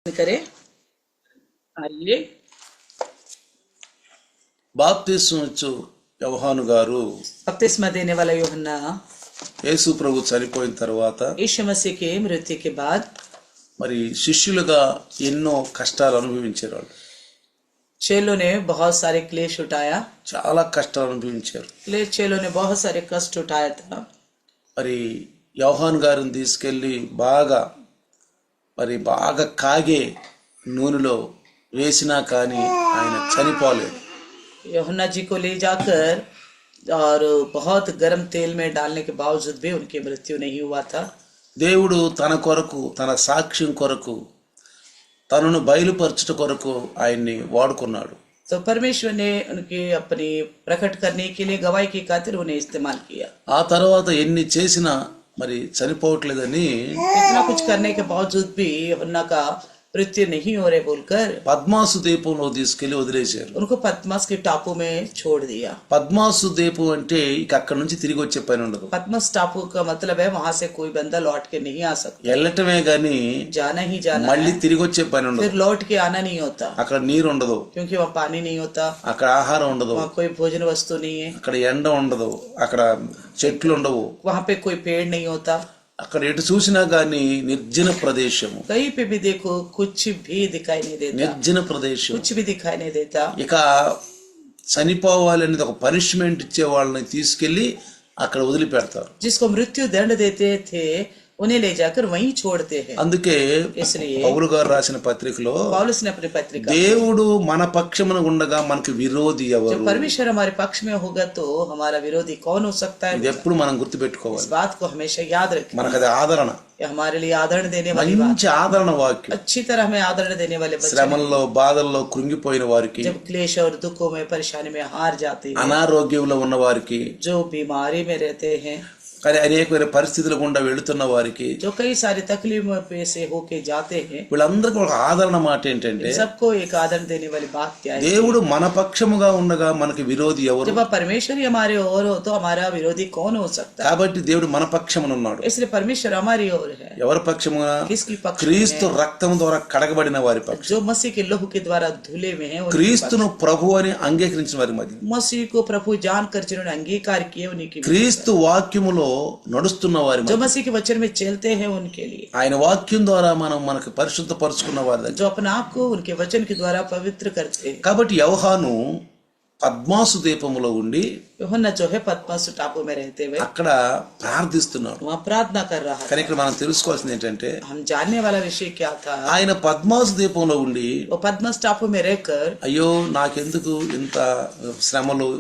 करें। आइए। బాప్తిస్మము యోహాను గారు बपतिस्मा देने वाला यूहन्ना యేసు ప్రభు చనిపోయిన తర్వాత यीशु मसीह के मृत्यु के बाद మరి శిష్యులుగా ఎన్నో కష్టాలు అనుభవించారు. వాళ్ళు चेलों ने बहुत सारे क्लेश उठाया। చాలా కష్టాలు అనుభవించారు. चेलों ने बहुत सारे कष्ट उठाया था। మరి యోహాను గారిని తీసుకెళ్లి బాగా కాగే నూనెలో వేసినా కానీ ఆయన చనిపోలేదు. यूहन्ना जी को ले जाकर और बहुत गर्म तेल में डालने के बावजूद भी उनकी मृत्यु नहीं हुआ था। దేవుడు తన కొరకు, తన సాక్ష్యం కొరకు, తనను బయలుపరచుట కొరకు ఆయన్ని వాడుకున్నాడు. तो परमेश्वर ने उनके अपनी प्रकट करने के लिए गवाही की खातिर उन्हें इस्तेमाल किया। ఆ తర్వాత ఎన్ని చేసినా మరి చనిపోవట్లేదని इतना कुछ करने के बावजूद भी यूहन्ना का मृत्यु नहीं हो रहे बोलकर పద్మాసు దీపంలో తీసుకెళ్లి వదిలేశారు. उनको पद्मस के टापू में छोड़ दिया। పద్మాసు దీపం అంటే ఇక అక్కడ నుంచి తిరిగి వచ్చే పని ఉండదు. पद्मस टापू का मतलब है वहां से कोई बंदा लौट के नहीं आ सकता। వెళ్ళటమే గాని जाना ही जाना మళ్ళీ है। తిరిగి వచ్చే పని ఉండదు. फिर लौट के आना नहीं होता అక్కడ నీరు ఉండదు, क्योंकि वहाँ पानी नहीं होता, అక్కడ ఆహారం ఉండదు, वहाँ कोई भोजन वस्तु नहीं है, అక్కడ ఎండ ఉండదు, అక్కడ చెట్లు ఉండవు, वहाँ पे कोई पेड़ नहीं होता। అక్కడ ఎటు చూసినా గాని నిర్జన ప్రదేశము, कहीं पे भी देखो कुछ भी दिखाई नहीं देता, నిర్జన ప్రదేశం. कुछ भी दिखाई नहीं देता। ఇక చనిపోవాలనేది ఒక పనిష్మెంట్ ఇచ్చే వాళ్ళని తీసుకెళ్లి అక్కడ వదిలిపెడతారు. जिसको मृत्यु दंड देते थे उन्हें ले जाकर वहीं छोड़ते हैं। అందుకే इसलिए పౌలు గారు రాసిన పత్రికలో पौलुस ने अपनी पत्रिका దేవుడు మన పక్షమున ఉండగా మనకు విరోధి जब ఎవరు? परमेश्वर हमारे पक्ष में होगा तो हमारा विरोधी कौन हो सकता है? ఇది ఎప్పుడు మనం इस గుర్తుపెట్టుకోవాలి. बात को हमेशा याद रखें। మనకు అది ఆదరణ, ये हमारे लिए आदरण देने वाली बात, మంచి ఆదరణ వాక్యం. अच्छी तरह हमें आदरण देने वाले बच्चे శ్రమల్లో బాధల్లో కృంగిపోయిన వారికి, जब क्लेश और दुखों में परेशानी में हार जाते हैं, అనారోగ్యంలో ఉన్న వారికి, जो बीमारी में रहते हैं, కానీ అనేకమైన పరిస్థితుల గుండా వెళుతున్న వారికి, जो कई सारी तकलीफों पे से होके जाते हैं, వీళ్ళందరికీ ఒక ఆదరణ మాట ఏంటంటే इन सबको एक आदरण देने वाली बात क्या है? దేవుడు మన పక్షముగా ఉండగా మనకి విరోధి ఎవరు? जब आप परमेश्वर ही हमारे ओर हो तो हमारा विरोधी कौन हो सकता है? కాబట్టి దేవుడు మన పక్షమున ఉన్నాడు. इसलिए परमेश्वर हमारी ओर है। ఎవరి పక్షమున? किसकी पक्ष में క్రీస్తు है? రక్తం ద్వారా కడగబడిన వారి పక్షం. जो मसीह के लहू के द्वारा धुले हुए हैं उनकी క్రీస్తును ప్రభు అని అంగీకరించిన వారి మధ్య, पक्ष। मसीह को प्रभु जानकर जिन्होंने अंगीकार किए उन्हीं की, క్రీస్తు వాక్యములో నడుస్తున్న వారి जो మధ్య, मसीह के वचन में चलते हैं उनके लिए, ఆయన వాక్యం ద్వారా మనం మనకు పరిశుద్ధపరుచుకున్న వారి దగ్గర. जो अपने आप को उनके वचन के द्वारा पवित्र करते हैं। కాబట్టి యోహాను పద్మాసు దీపములో ఉండి यूहन्ना जो है पद्मस टापू में रहते हुए అక్కడ ప్రార్థిస్తున్నాడు. वहाँ प्रार्थना कर रहा కానీ था। ఇక్కడ మనం తెలుసుకోవాల్సింది ఏంటంటే हम जानने वाला विषय क्या था? ఆయన పద్మాసు దీపంలో ఉండి वो पद्मस टापू में रहकर అయ్యో నాకెందుకు ఇంత శ్రమలు,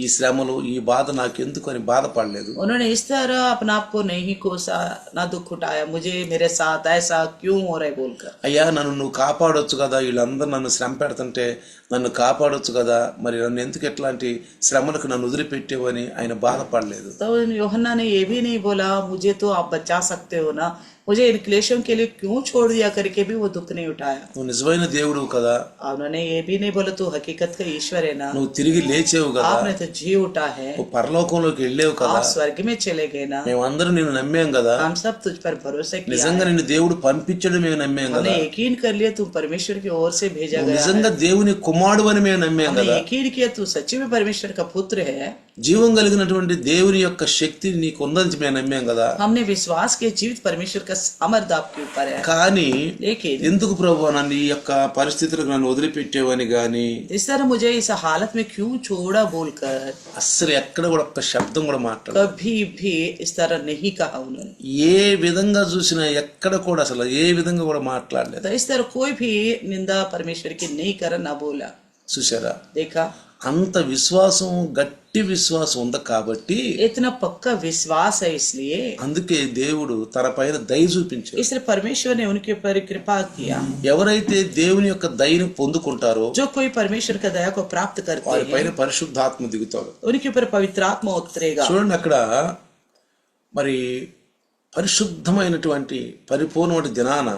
ఈ శ్రమలు, ఈ బాధ నాకెందుకు అని బాధపడలేదు. उन्होंने इस तरह अपने आप को नहीं कोसा, ना दुख उठाया, मुझे मेरे साथ ऐसा क्यों हो रहा है बोलकर। అయ్యా నన్ను నువ్వు కాపాడొచ్చు కదా, వీళ్ళందరూ నన్ను శ్రమ పెడుతుంటే నన్ను కాపాడొచ్చు కదా, మరి నన్ను ఎందుకు ఎట్లాంటి శ్రమలకు నన్ను వదిలిపెట్టేవు అని ఆయన బాధపడలేదు. तो यूहन्ना ने ये भी नहीं बोला मुझे तो आप बचा सकते हो ना, मुझे इन क्लेशों के लिए क्यों छोड़ दिया करके भी वो दुख नहीं उठाया। నువ్వు నిజమైన దేవుడు కదా, और उन्होंने ये भी नहीं बोला तू हकीकत का ईश्वर है ना, నువ్వు తిరిగి లేచేవు కదా, आपने तो जी उठा है, నువ్వు పరలోకంలోకి వెళ్ళేవు కదా, आप स्वर्ग में चले गए ना, మేమందరం నిన్ను నమ్మాం కదా, हम सब तुझ पर भरोसा किया నిజంగా है, నిన్ను దేవుడు పంపించడం మేము నమ్మాం కదా, हमने यकीन कर लिया तू परमेश्वर की ओर से भेजा నువ్వు गया है, నిజంగా దేవుని కుమారుడు అని మేము నమ్మాం हमने కదా, यकीन किया तू सच्ची में परमेश्वर का पुत्र है, జీవం కలిగినటువంటి దేవుని యొక్క శక్తి నీకు ఉందని మేము నమ్మాం కదా. हमने विश्वास किया जीवित परमेश्वर का सामर्थ्य आपके ऊपर है। కానీ लेकिन ఎందుకు ప్రభు నన్ను ఈ యొక్క పరిస్థితులకు నన్ను వదిలిపెట్టేవని గాని इस तरह मुझे इस हालत में क्यों छोड़ा बोलकर అస్సలు ఎక్కడ కూడా ఒక్క శబ్దం కూడా మాట్లాడ, कभी भी इस तरह नहीं कहा उन्होंने। ఏ విధంగా చూసినా ఎక్కడ కూడా అసలు ఏ విధంగా కూడా మాట్లాడలేదు. तो इस तरह कोई भी निंदा परमेश्वर की नहीं करा, ना बोला। చూసారా, देखा, అంత విశ్వాసం, గట్టి విశ్వాసం ఉంది కాబట్టి इतना पक्का विश्वास है, इसलिए అందుకే దేవుడు తన పైన దయ చూపించాడు. इसलिए परमेश्वर ने उनके ऊपर कृपा किया। ఎవరైతే దేవుని యొక్క దయని పొందుకుంటారో जो कोई परमेश्वर का दया को प्राप्त करते వారి हैं పైన పరిశుద్ధాత్మ దిగుతాడు. उनके ऊपर पवित्र आत्मा उतरेगा। చూడండి అక్కడ మరి పరిశుద్ధమైనటువంటి పరిపూర్ణమైన దినాన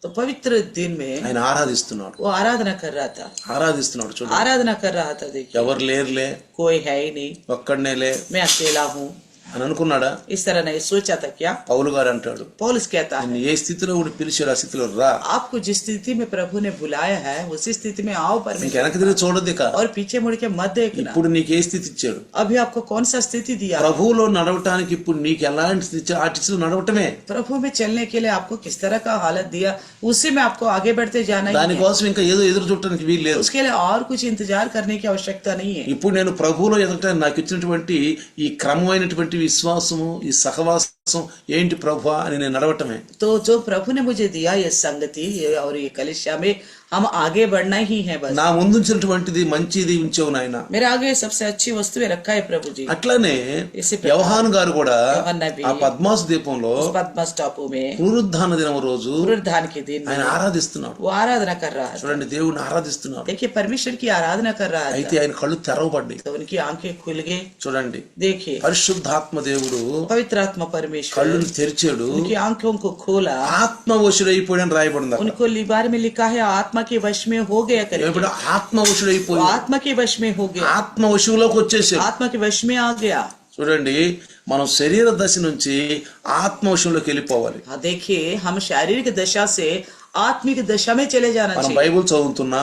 तो पवित्र दिन में ఆయన ఆరాధిస్తున్నాడు, वो आराधना कर रहा था, ఆరాధిస్తున్నాడు. చూడండి, आराधना कर रहा था। देखिए ఎవరు లేరులే, कोई है ही नहीं, ఒక్కడనేలే, मैं अकेला हूँ, అని అనుకున్నాడా? इस तरह नहीं सोचा था क्या? పౌలు గారు అంటాడు, पौलुस कहता है నిన్ను ఏ స్థితిలో ఉండి పిలిచాడు ఆ స్థితిలో రా. आपको जिस स्थिति में प्रभु ने बुलाया है उसी स्थिति में आओ ఇంక परमेश्वर, వెనక్కి తిరిగి చూడద్దు ఇక. और पीछे मुड़ के मत देखना। ఇప్పుడు నీకు ఏ స్థితి ఇచ్చాడు? अभी आपको कौन सा स्थिति दिया? ప్రభువులో నడవటానికి ఇప్పుడు నీకు ఎలాంటి స్థితి ఇచ్చాడు? ఆ స్థితిలో నడవటమే. प्रभु में चलने के लिए आपको किस तरह का हालत दिया, उसी में आपको आगे बढ़ते जाना ही है। దానికోసం ఇంకా ఏదో ఎదురు చూడటానికి వీలు లేదు. उसके लिए और कुछ इंतजार करने की आवश्यकता नहीं है। ఇప్పుడు నేను ప్రభువులో ఎదగటానికి నాకు ఇచ్చినటువంటి ఈ క్రమమైనటువంటి విశ్వాసము, ఈ సహవాసం ఏంటి ప్రభువా అని నేను నడవటమే. तो जो प्रभु ने मुझे दिया ये संगति और ये कलिसिया में हम आगे बढ़ना ही है बस। నా ముందుంచినటువంటిది మంచిది ఉంచావు నాయన. मेरे आगे सबसे अच्छी वस्तुएं रखा है प्रभु जी। అట్లానే इसी प्रकार యోహాను గారు కూడా యోహన్నా भी ఆ పద్మాసు దీపంలో उस पद्मस टापू में పునరుద్ధాన దినం రోజు पुनरुत्थान के दिन ఆయన ఆరాధిస్తున్నాడు. वो आराधना कर रहा है। చూడండి, దేవుని ఆరాధిస్తున్నాడు. देखिए परमेश्वर की आराधना कर रहा అయితే है ఆయన కళ్ళు తెరవబడ్డాయి. तो उनकी आंखें खुल गई। చూడండి, देखिए పరిశుద్ధాత్మ దేవుడు पवित्र आत्मा परमेश्वर కళ్ళుని తెరిచాడు. उनकी आंखों को खोला, ఆత్మవశుడైపోయాడని రాయబడింది అక్కడ. उनको लिबार में लिखा है आत्मा के वश में हो गया करके। ఇప్పుడు वो ఆత్మవశుడైపోయి आत्मा के वश में हो गया, ఆత్మవశువులోకి వచ్చేసాడు. आत्मा के वश में आ गया। చూడండి, మనం శరీర దశ నుంచి ఆత్మవశంలోకి వెళ్ళిపోవాలి. हाँ देखिए, हम शारीरिक दशा से आत्मिक दशा में चले जाना మనం चाहिए। బైబుల్ చదువుతున్నా,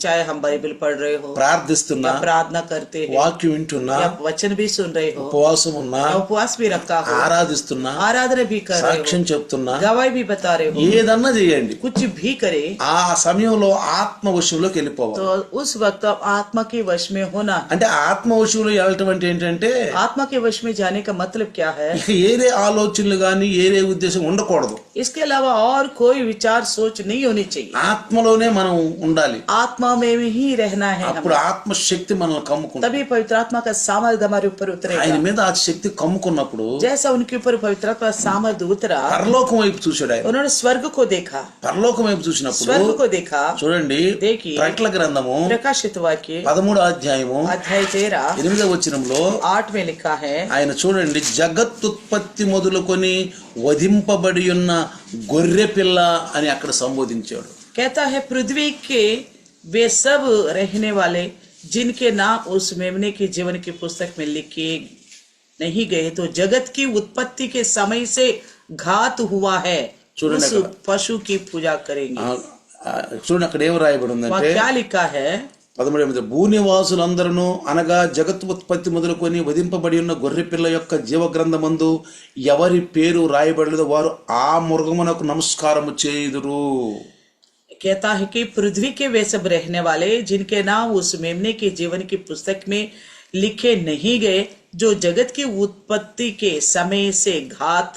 चाहे हम बाइबल पढ़ रहे हो, ప్రార్థిస్తున్నా, या प्रार्थना करते हैं, వాక్యం వింటున్నా, या वचन भी सुन रहे हो, ఉపవాసం ఉన్నా, या उपवास भी रखा हो, ఆరాధిస్తున్నా, आराधना भी कर रहे సాక్ష్యం हो, చెప్తున్నా, गवाही भी बता रहे हो, ఏదన్నా చేయండి, कुछ भी करे ఆ సమయంలో ఆత్మవశంలోకి వెళ్ళిపోవాలి. तो उस वक्त आप आत्मा के वश में होना है। అంటే ఆత్మవశంలో వెళ్ళటం అంటే ఏంటంటే आत्मा के वश में जाने का मतलब क्या है? ఇక ఏరే ఆలోచనలు గాని ఏరే ఉద్దేశం ఉండకూడదు. इसके अलावा और कोई विचार सोच नहीं होनी चाहिए। ఆత్మలోనే మనం ఉండాలి. आत्मा में ही रहना है అప్పుడు हमें। ఆత్మశక్తి మనల్ని కమ్ముకుంటుంది. तभी पवित्र आत्मा का सामर्थ हमारे ऊपर ఆయన उतरेगा। మీద ఆ శక్తి కమ్ముకున్నప్పుడు जैसा उनके ऊपर पवित्र आत्मा का सामर्थ उतरा, పరలోకం వైపు చూశాడు ఆయన. उन्होंने स्वर्ग को देखा, పరలోకం వైపు చూసినప్పుడు स्वर्ग को देखा। చూడండి, देखिए ప్రకటన గ్రంథము प्रकाशित वाक्य 13వ అధ్యాయము अध्याय 13 8వ వచనంలో 8 में लिखा है, ఆయన చూడండి, జగత్తుత్పత్తి మొదలుకొని వధింపబడి ఉన్న గొర్రె పిల్ల అని అక్కడ సంబోధించాడు. कहता है पृथ्वी के वे सब रहने वाले जिनके नाम उस मेमने के जीवन की पुस्तक में लिखे नहीं गए, तो जगत की उत्पत्ति के समय से घात हुआ है, उस पशु की पूजा करेंगे। చూడండి, అక్కడ ఏం రాయబడి वहाँ ఉందంటే क्या लिखा है? 13 భూనివాసులందరూ అనగా జగత్తుత్పత్తి మొదలుకొని వధింపబడి ఉన్న గొర్రెపిల్ల యొక్క జీవగ్రంథమందు ఎవరి పేరు రాయబడలేదో వారు ఆ మృగమునకు నమస్కారము చేయుదురు. कहता है कि पृथ्वी के वे सब रहने वाले जिनके नाम उस मेमने के जीवन की पुस्तक में लिखे नहीं गए, जो जगत की उत्पत्ति के समय से घात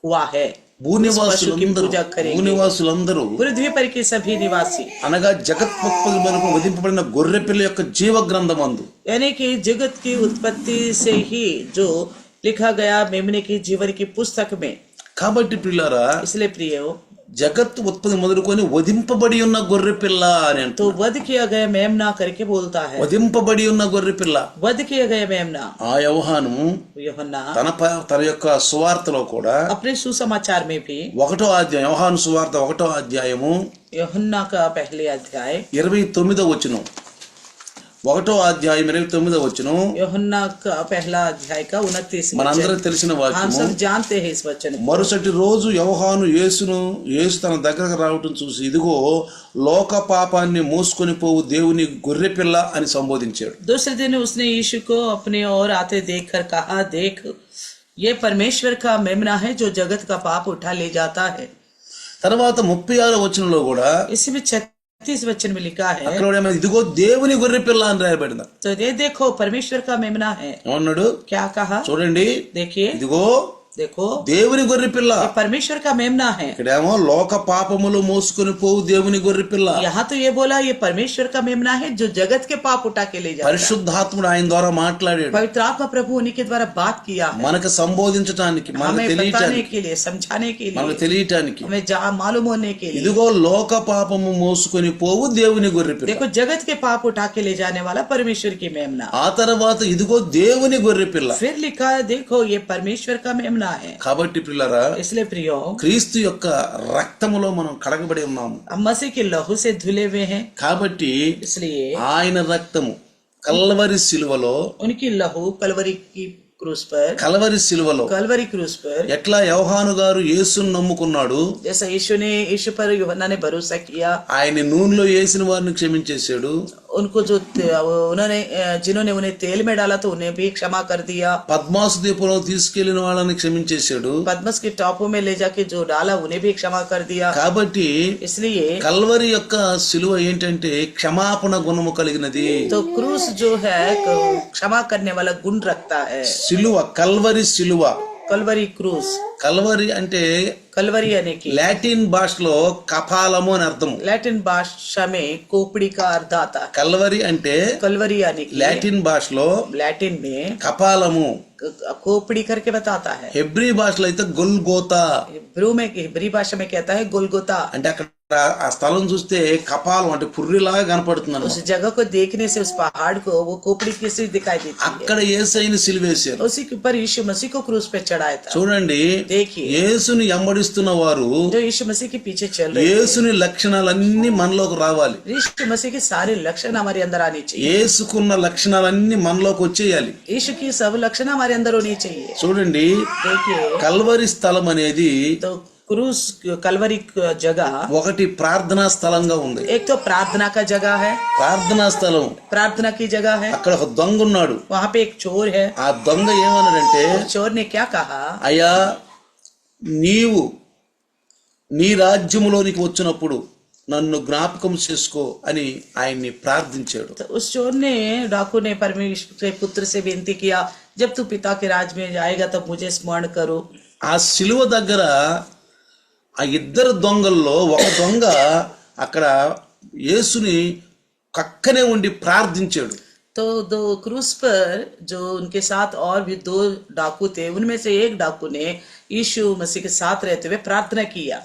हुआ है, उस पशु की पूजा करेंगे। భూనివాసులందరూ पृथ्वी पर के सभी निवासी అనగా జగత్తుత్పత్తి మొదలుకొని వధింపబడిన గొర్రెపిల్ల యొక్క జీవగ్రంథమందు, यानी कि जगत की उत्पत्ति से ही जो लिखा गया मेमने की जीवन की पुस्तक में। కాబట్టి పిల్లారా, इसलिए प्रियो, జగత్తు ఉత్పత్తి మొదలుకొని వధింపబడి ఉన్న గొర్రెపిల్ల అని అంటూ, तो वध किया गया मेमना करके बोलता है, వధింపబడి ఉన్న గొర్రెపిల్ల. वध किया गया मेमना। ఆ యోహాను యూహన్నా తన యొక్క సువార్తలో కూడా अपने सुसमाचार में भी 1వ అధ్యాయం, యోహాను సువార్త 1వ అధ్యాయము यूहन्ना का पहले अध्याय 29వ వచనం, 1వ అధ్యాయం 29వ వచనం यूहन्ना का पहला अध्याय का 29 మనందరం తెలిసిన हम వాక్యము. सब जानते हैं इस वचन को। మరుసటి రోజు యోహాను యేసు తన దగ్గరకు రావటం చూసి, ఇదిగో లోక పాపాన్ని మోసుకొని పోవు దేవుని గొర్రెపిల్ల అని సంబోధించాడు. दूसरे दिन उसने यीशु को अपने ओर आते देखकर कहा, देख ये परमेश्वर का मेमना है जो जगत का पाप उठा ले जाता है। తర్వాత 36వ వచనంలో కూడా इसमें 36 वचन में लिखा है, అక్కడ కూడా ఏమన్నా, ఇదిగో దేవుని గొర్రెపిల్ల అని రాయబడింది. तो ये देखो परमेश्वर का मेमना है। ఏమన్నాడు? क्या कहा? చూడండి, देखिए, ఇదిగో देखो దేవుని గొర్రెపిల్ల. ये परमेश्वर का मेमना है। ఇక్కడేమో లోక పాపములు మోసుకొని పోవు దేవుని గొర్రెపిల్ల. यहाँ तो ये बोला ये परमेश्वर का मेमना है जो जगत के पाप उठा के ले जाता है। పరిశుద్ధాత్ముడు ఆయన ద్వారా మాట్లాడాడు, पवित्र आत्मा प्रभु उन्हीं के द्वारा बात किया है, మనకు సంబోధించటానికి, మనకు हमें बताने తెలియటానికి, के लिए, समझाने के మనకు लिए, తెలియటానికి. हमें मालूम होने के लिए। ఇదిగో లోక పాపము మోసుకొని పోవు దేవుని గొర్రెపిల్ల. देखो जगत के पाप उठा के ले जाने वाला परमेश्वर की मेमना। ఆ తర్వాత ఇదిగో దేవుని గొర్రెపిల్ల. फिर लिखा है, देखो ये परमेश्वर का मेमना है। కాబట్టి పిల్లరా, इसलिए प्रियो, క్రీస్తు యొక్క రక్తములో మనం కడగబడి ఉన్నాము. हम मसीह के लहू से धुले हुए हैं। కాబట్టి इसलिए ఆయన రక్తము కల్వరి శిలువలో उनकी लहू कलवरी की क्रूस पर, కలవరి సిలువలో कलवरी क्रूस पर, ఎట్లా యోహాను గారు యేసుని నమ్ముకున్నాడు, जैसा यीशु पर यूहन्ना ने भरोसा किया, ఆయన నూనెలో వేసిన వారిని క్షమించేశాడు, उनको जो उन्होंने जिन्होंने उन्हें तेल में डाला तो उन्हें भी क्षमा कर दिया, పద్మాసు దీపంలో తీసుకెళ్లిన వాళ్ళని క్షమించేశాడు. पद्मस के टापू में ले जाके जो डाला उन्हें भी क्षमा कर दिया. కాబట్టి इसलिए కల్వరి యొక్క సిలువ ఏంటంటే క్షమాపణ గుణము కలిగినది. तो क्रूस जो है क्षमा करने वाला गुण रखता है. సిలువ కల్వరి సిలువ, कलवरी क्रूस, కల్వరి అంటే कलवरी यानी कि లాటిన్ భాషలో కపాలము అని అర్థం. लैटिन भाषा में कोपड़ी का अर्थ आता है. కల్వరి అంటే कलवरी यानी कि లాటిన్ భాషలో लैटिन में కపాలము, खोपड़ी करके बताता है. హెబ్రీ భాషలో అయితే గొల్గోతా हिब्री भाषा में कहता है गोलगोता. అంటే అక్కడ ఆ స్థలం చూస్తే కపాలం అంటే పుర్రిలాగా కనపడుతుంది. उस जगह को देखने से उस पहाड़ को वो खोपड़ी कैसे दिखाई देती है. అక్కడ యేసయ్యని సిలువేశారు. उसी के ऊपर यीशु मसीह को क्रूस पे चढ़ाया था. చూడండి, देखिए యేసుని వెంబడిస్తున్న వారు जो यीशु मसीह के पीछे चल रहे हैं, యేసుని లక్షణాలన్నీ మనలోకి రావాలి. यीशु मसीह के सारे लक्षण हमारे अंदर आने चाहिए. యేసుకున్న లక్షణాలన్నీ మనలోకి వచ్చేయాలి. यीशु की सब लक्षण हमारे अंदर होनी चाहिए. చూడండి, देखिए కల్వరి స్థలం అనేది तो क्रूस कलवरी जगह ఒకటి ప్రార్థనా స్థలంగా ఉంది. एक तो प्रार्थना का जगह है, ప్రార్థనా స్థలం, प्रार्थना की जगह है. అక్కడ ఒక దొంగ ఉన్నాడు. वहाँ पे एक चोर है. ఆ దొంగ ఏమన్నాడంటే, चोर ने क्या कहा, అయ్యా నీవు నీ రాజ్యములోనికి వచ్చినప్పుడు నన్ను జ్ఞాపకం చేసుకో అని ఆయన్ని ప్రార్థించాడు. तो उस चोर ने, डाकू ने परमेश्वर के पुत्र से विनती किया, जब तू पिता के राज में जाएगा तब मुझे स्मरण करो. ఆ సిలువ దగ్గర ఆ ఇద్దరు దొంగల్లో ఒక దొంగ అక్కడ యేసుని కక్కనే ఉండి ప్రార్థించాడు. तो दो क्रूस पर जो उनके साथ और भी दो डाकू थे, उनमें से एक डाकू ने यीशु मसीह के साथ रहते हुए प्रार्थना किया.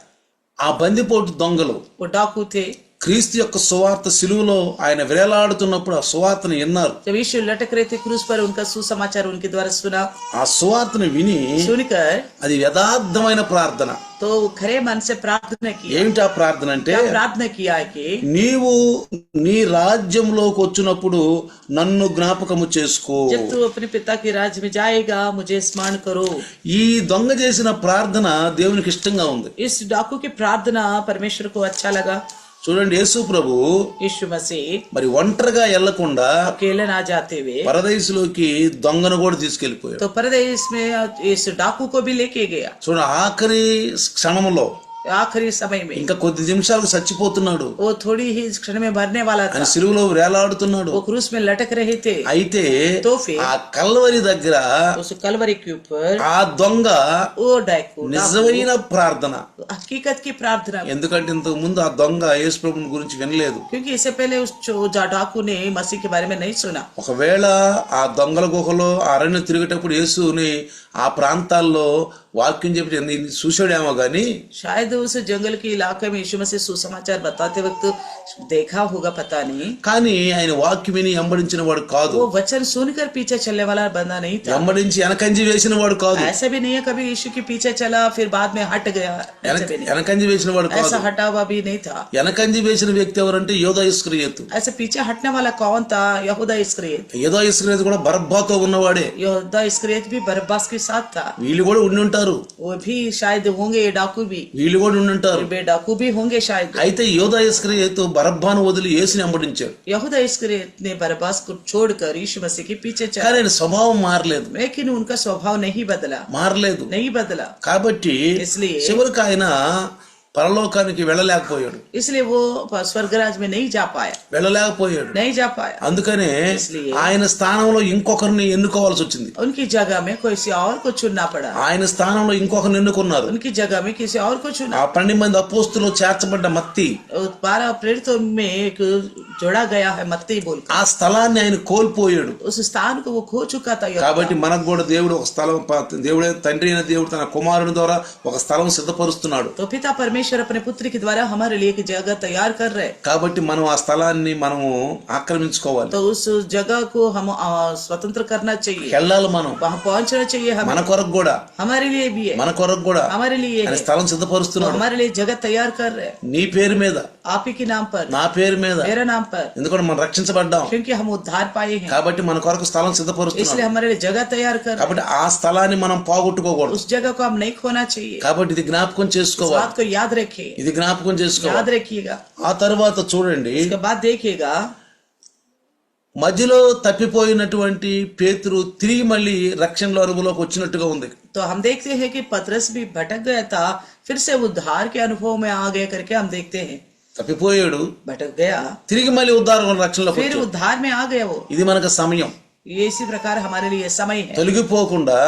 ఆ బందిపోటు దొంగలు वो डाकू थे. క్రీస్తు యొక్క సువార్త సిలువలో ఆయన వేలాడుతున్నప్పుడు ఆ సువార్తను విన్నారు. जब यीशु लटक रहे थे क्रूस पर, उनका सुसमाचार उनके द्वारा सुना. ఆ సువార్తను విని सुनकर అది యథార్థమైన ప్రార్థన. तो खरे मन से प्रार्थना की. ఏమిటి ఆ ప్రార్థన అంటే, क्या प्रार्थना किया कि నీవు నీ రాజ్యంలోకి వచ్చినప్పుడు నన్ను జ్ఞాపకము చేసుకో. जब तू अपने पिता के राज्य में जाएगा मुझे स्मरण करो. ఈ దొంగ చేసిన ప్రార్థన దేవునికి ఇష్టంగా ఉంది. इस डाकू की प्रार्थना परमेश्वर को अच्छा लगा. చూడండి, యేసు ప్రభు यीशु मसीह మరి ఒంటరిగా వెళ్లకుండా अकेले ना जाते हुए పరదేశంలోకి దొంగను కూడా తీసుకెళ్లిపోయాడు. तो परदेश में इस डाकू को भी लेके गया. చూడండి, ఆఖరి క్షణంలో आखिरी समय में ఇంకా కొద్ది నిమిషాలకు చచ్చిపోతున్నాడు. वो थोड़ी ही क्षण में मरने वाला था. ఆయన సిలువలో వేలాడుతున్నాడు. वो क्रूस में लटक रहे थे. అయితే तो फिर ఆ కల్వరి దగ్గర उस कलवरी के ऊपर ఆ దొంగ वो डाकू నిజమైన ప్రార్థన. हकीकत की प्रार्थना, ఎందుకంటే ఇంతకు ముందు ఆ దొంగ యేసు ప్రభువుని గురించి వినలేదు. क्योंकि इससे पहले उस डाकू ने मसीह के बारे में नहीं सुना. ఒకవేళ ఆ దొంగల గుహలో ఆ అరణ్యం తిరిగేటప్పుడు యేసుని ఆ ప్రాంతాల్లో వాక్యం చెప్పి చూసాడేమో గాని, शायद उस जंगल के इलाके में यीशु मसीह सुसमाचार बताते वक्त देखा होगा, पता नहीं. కానీ ఆయన వాక్యం విని వెంబడించిన వాడు కాదు. वो वचन सुनकर पीछे चलने वाला बंदा नहीं था. వెంబడించి వెనకంజి వేసిన వాడు కాదు. ऐसा भी नहीं है कभी यीशु के पीछे चला फिर बाद में हट गया. ऐसा भी नहीं. వెనకంజి వేసిన వాడు కాదు. ऐसा हटा हुआ भी नहीं था. వెనకంజి వేసిన వ్యక్తి ఎవరంటే యోధా ఇస్కరియోతు. ऐसे पीछे हटने वाला कौन था? यहूदा इस्करियत. యోధా इस्करियोतు కూడా బరబ్బతో ఉన్నవాడే. यहूदा इस्करियत भी बरब्बास के साथ था. వీళ్ళు కూడా ఉండి ఉంటారు. वो भी शायद होंगे, ये डाकू भी, వీళ్ళు కూడా ఉండి ఉంటారు. वे डाकू भी होंगे शायद. అయితే యోధా ఇస్కరియోతు బరబ్బాను వదిలి యేసుని వెంబడించాడు. यहूदा इस्करियत ने बरब्बास को छोड़कर यीशु मसीह के पीछे चला. కానీ ఆయన స్వభావం మారలేదు. लेकिन उनका स्वभाव नहीं बदला. మారలేదు. नहीं बदला. కాబట్టి इसलिए చివరికి ఆయన పరలోకానికి వెళ్ళలేకపోయాడు. इसलिए वो स्वर्गराज में नहीं जा पाया. వెళ్ళలేకపోయాడు. नहीं जा पाया. అందుకనే इसलिए ఆయన స్థానంలో ఇంకొకరిని ఎన్నుకోవాల్సి వచ్చింది. उनकी जगह में किसी और को चुनना पड़ा. ఆయన స్థానంలో ఇంకొకరిని ఎన్నుకున్నారు. उनकी जगह में किसी और को चुना. ఆ 12 మంది అపోస్తులు చేర్చబడ్డ మత్తి 12 प्रेरितों में एक जोड़ा गया है मत्ती बोलकर. ఆ స్థలాన్ని ఆయన కోల్పోయాడు. उस स्थान को वो खो चुका था. కాబట్టి మనకు కూడా దేవుడు ఒక స్థలం, దేవుడే తండ్రి అయిన దేవుడు తన కుమారుని ద్వారా ఒక స్థలం సిద్ధపరుస్తున్నాడు. तो पिता परमेश्वर अपने पुत्र के द्वारा हमारे लिए एक जगह तैयार कर रहे. కాబట్టి మనం ఆ స్థలాన్ని మనము ఆక్రమించుకోవాలి. तो उस जगह को हम स्वतंत्र करना चाहिए. వెళ్ళాలి మనం. वहाँ पहुंचना चाहिए. మన కొరకు కూడా, हमारे लिए भी है. మన కొరకు కూడా हमारे लिए ఆయన है. స్థలం तो సిద్ధపరుస్తున్నాడు. हमारे लिए जगह तैयार कर रहे. నీ పేరు మీద, आप ही के नाम पर, నా పేరు మీద, मेरा नाम पर, ఎందుకంటే మనం రక్షించబడ్డాం क्योंकि हम उद्धार पाए हैं, కాబట్టి మన కొరకు స్థలం इसलिए సిద్ధపరుస్తున్నాం. हमारे लिए जगह तैयार कर, కాబట్టి ఆ స్థలాన్ని మనం పోగొట్టుకోకూడదు. उस जगह को हम नहीं खोना चाहिए. కాబట్టి ఇది జ్ఞాపకం इस చేసుకోవాలి, बात को याद रखिए, ఇది జ్ఞాపకం याद చేసుకోవాలి. रखिएगा. ఆ తర్వాత చూడండి, इसके बाद देखिएगा, మధ్యలో తప్పిపోయినటువంటి పేతురు తిరిగి మళ్ళీ రక్షణలో అరువులోకి వచ్చినట్టుగా ఉంది. तो हम देखते हैं कि पतरस भी भटक गया था, फिर से उद्धार के अनुभव में आ गया करके हम देखते हैं. తప్పిపోయాడు, भटक गया, తిరిగి మళ్ళీ ఉద్ధారం రక్షణలోకి फिर వచ్చాడు. उद्धार में आ गया वो. ఇది మనకు సమయం. ये इसी प्रकार हमारे लिए समय है, తొలగిపోకుండా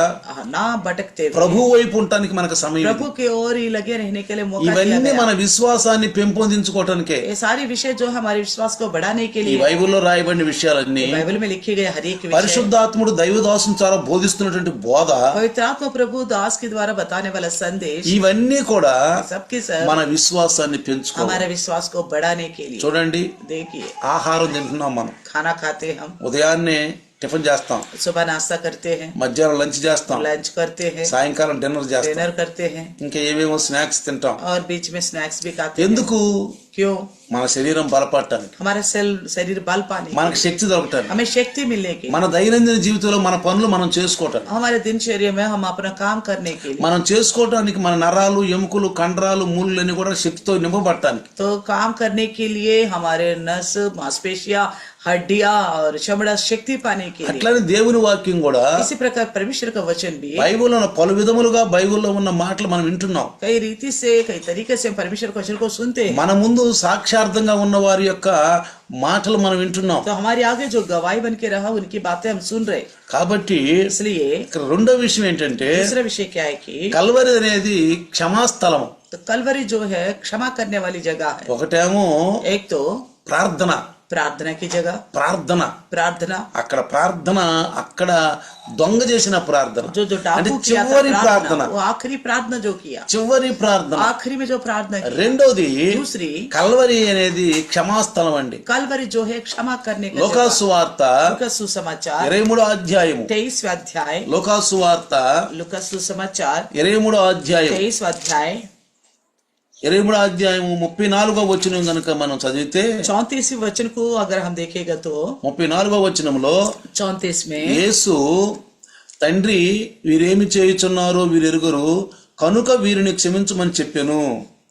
ना भटकते हुए ప్రభు వైపు ఉండటానికి మనకు సమయం. प्रभु के ओर ही लगे रहने के लिए मौका दिया ఇవన్నీ गया. మన విశ్వాసాన్ని పెంపొందించుకోవటానికే. ये सारी विषय जो हमारे विश्वास को बढ़ाने के ఈ लिए బైబిల్లో రాయబడిన విషయాలన్నీ बाइबल में लिखे गए हर एक विषय పరిశుద్ధాత్ముడు దైవదాసుని ద్వారా బోధిస్తున్నటువంటి బోధ, पवित्र आत्मा प्रभु दास के द्वारा बताने वाला संदेश, ఇవన్నీ కూడా सबके सब మన విశ్వాసాన్ని పెంచుకోవాలి. हमारे विश्वास को बढ़ाने के लिए. చూడండి, देखिए, ఆహారం తింటున్నాం మనం. खाना खाते हम, ఉదయాన్నే టిఫిన్ చేస్తాం, सुबह नाश्ता करते हैं, మధ్యాహ్నం లంచ్ చేస్తాం, लंच करते हैं, సాయంకాలం డిన్నర్ చేస్తాం, डिनर करते हैं, ఇంకా ఏవేమో స్నాక్స్ తింటాం. और बीच में स्नैक्स भी खाते हैं. ఎందుకు? क्यों? మన శరీరం బలపడటానికి, हमारा शरीर बल पाने, మనకు శక్తి దొరకటానికి, हमें शक्ति मिलने के, మన దైనందిన జీవితంలో మన పనులు మనం చేసుకోవటానికి, हमारे दिनचर्या में हम अपना काम करने के लिए, మనం చేసుకోవటానికి మన నరాలు, ఎముకలు, కండరాలు, మూలులన్నీ కూడా శక్తితో నింపబడటానికి. तो काम करने के लिए हमारे नस, मांसपेशियां, हड्डियां और चमड़ा शक्ति पाने के लिए. అట్లానే దేవుని వాక్యం కూడా इसी प्रकार परमेश्वर का वचन भी బైబిల్లో పలు విధములుగా బైబిల్లో ఉన్న మాటలు మనం వింటున్నాం. कई रीति से, कई तरीके से हम परमेश्वर के वचन को सुनते हैं. మన ముందు సాక్షార్థంగా ఉన్న వారి యొక్క మాటలు మనం వింటున్నాం. तो हमारे आगे जो गवाही बन के रहा उनकी बातें हम सुन रहे. కాబట్టి इसलिए ఇక్కడ రెండో విషయం ఏంటంటే, दूसरा विषय क्या है कि కల్వరి అనేది క్షమాస్థలం. तो कलवरी जो है क्षमा करने वाली जगह है. ఒకటేమో एक तो ప్రార్థన, प्रार्थना की जगह, प्रार्थना అక్కడ ప్రార్థన, అక్కడ దొంగ చేసిన ప్రార్థన, जो అంటే डाकू किया था చివరి प्रार्थना, ప్రార్థన, वो आखिरी प्रार्थना जो किया, చివరి ప్రార్థన. आखिरी में जो प्रार्थना की. రెండోది दूसरी, కల్వరి అనేది క్షమాస్థలం అండి. कलवरी जो है क्षमा करने का లోకాసు వార్త लुका सुसमाचार 23వ అధ్యాయము, 23वां अध्याय, లోకాసు వార్త लुका सुसमाचार 23వ అధ్యాయం, 23वां अध्याय 23వ అధ్యాయము 34వ వచనం గనుక మనం చదివితే, 34वें वचन को अगर हम देखेगा तो 34వ వచనంలో 34 में యేసు, తండ్రి వీరేమి చేయుచున్నారో వీరెరుగరు కనుక వీరిని క్షమించమని చెప్పెను.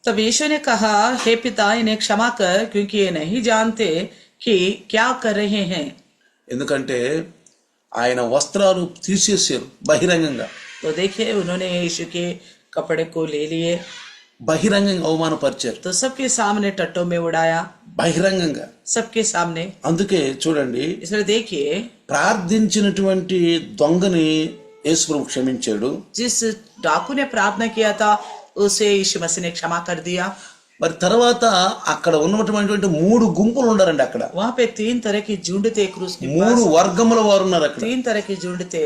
तब यीशु ने कहा, हे पिता इन्हें क्षमा कर, क्योंकि ये नहीं जानते कि क्या कर रहे हैं. ఎందుకంటే ఆయన వస్త్రాలు తీసేసారు బహిరంగంగా. तो देखिए, उन्होंने यीशु के कपड़े को ले लिए, బహిరంగంగా అవమానపరిచారు, तो सबके सामने टट्टों में उड़ाया, బహిరంగంగా. सबके सामने. అందుకే చూడండి, इसलिए देखिए, ప్రార్థించినటువంటి దొంగని యేసు ప్రభు క్షమించాడు. जिस डाकू ने प्रार्थना किया था उसे यीशु मसीह ने क्षमा कर दिया. మరి తర్వాత అక్కడ ఉన్నటువంటి 3 గుంపులు ఉన్నారండి. అక్కడ वहाँ पे 3 तरह की झुंड थे क्रूस के 3 వర్గముల వారు ఉన్నారు అక్కడ. 3 तरह की झुंड थे.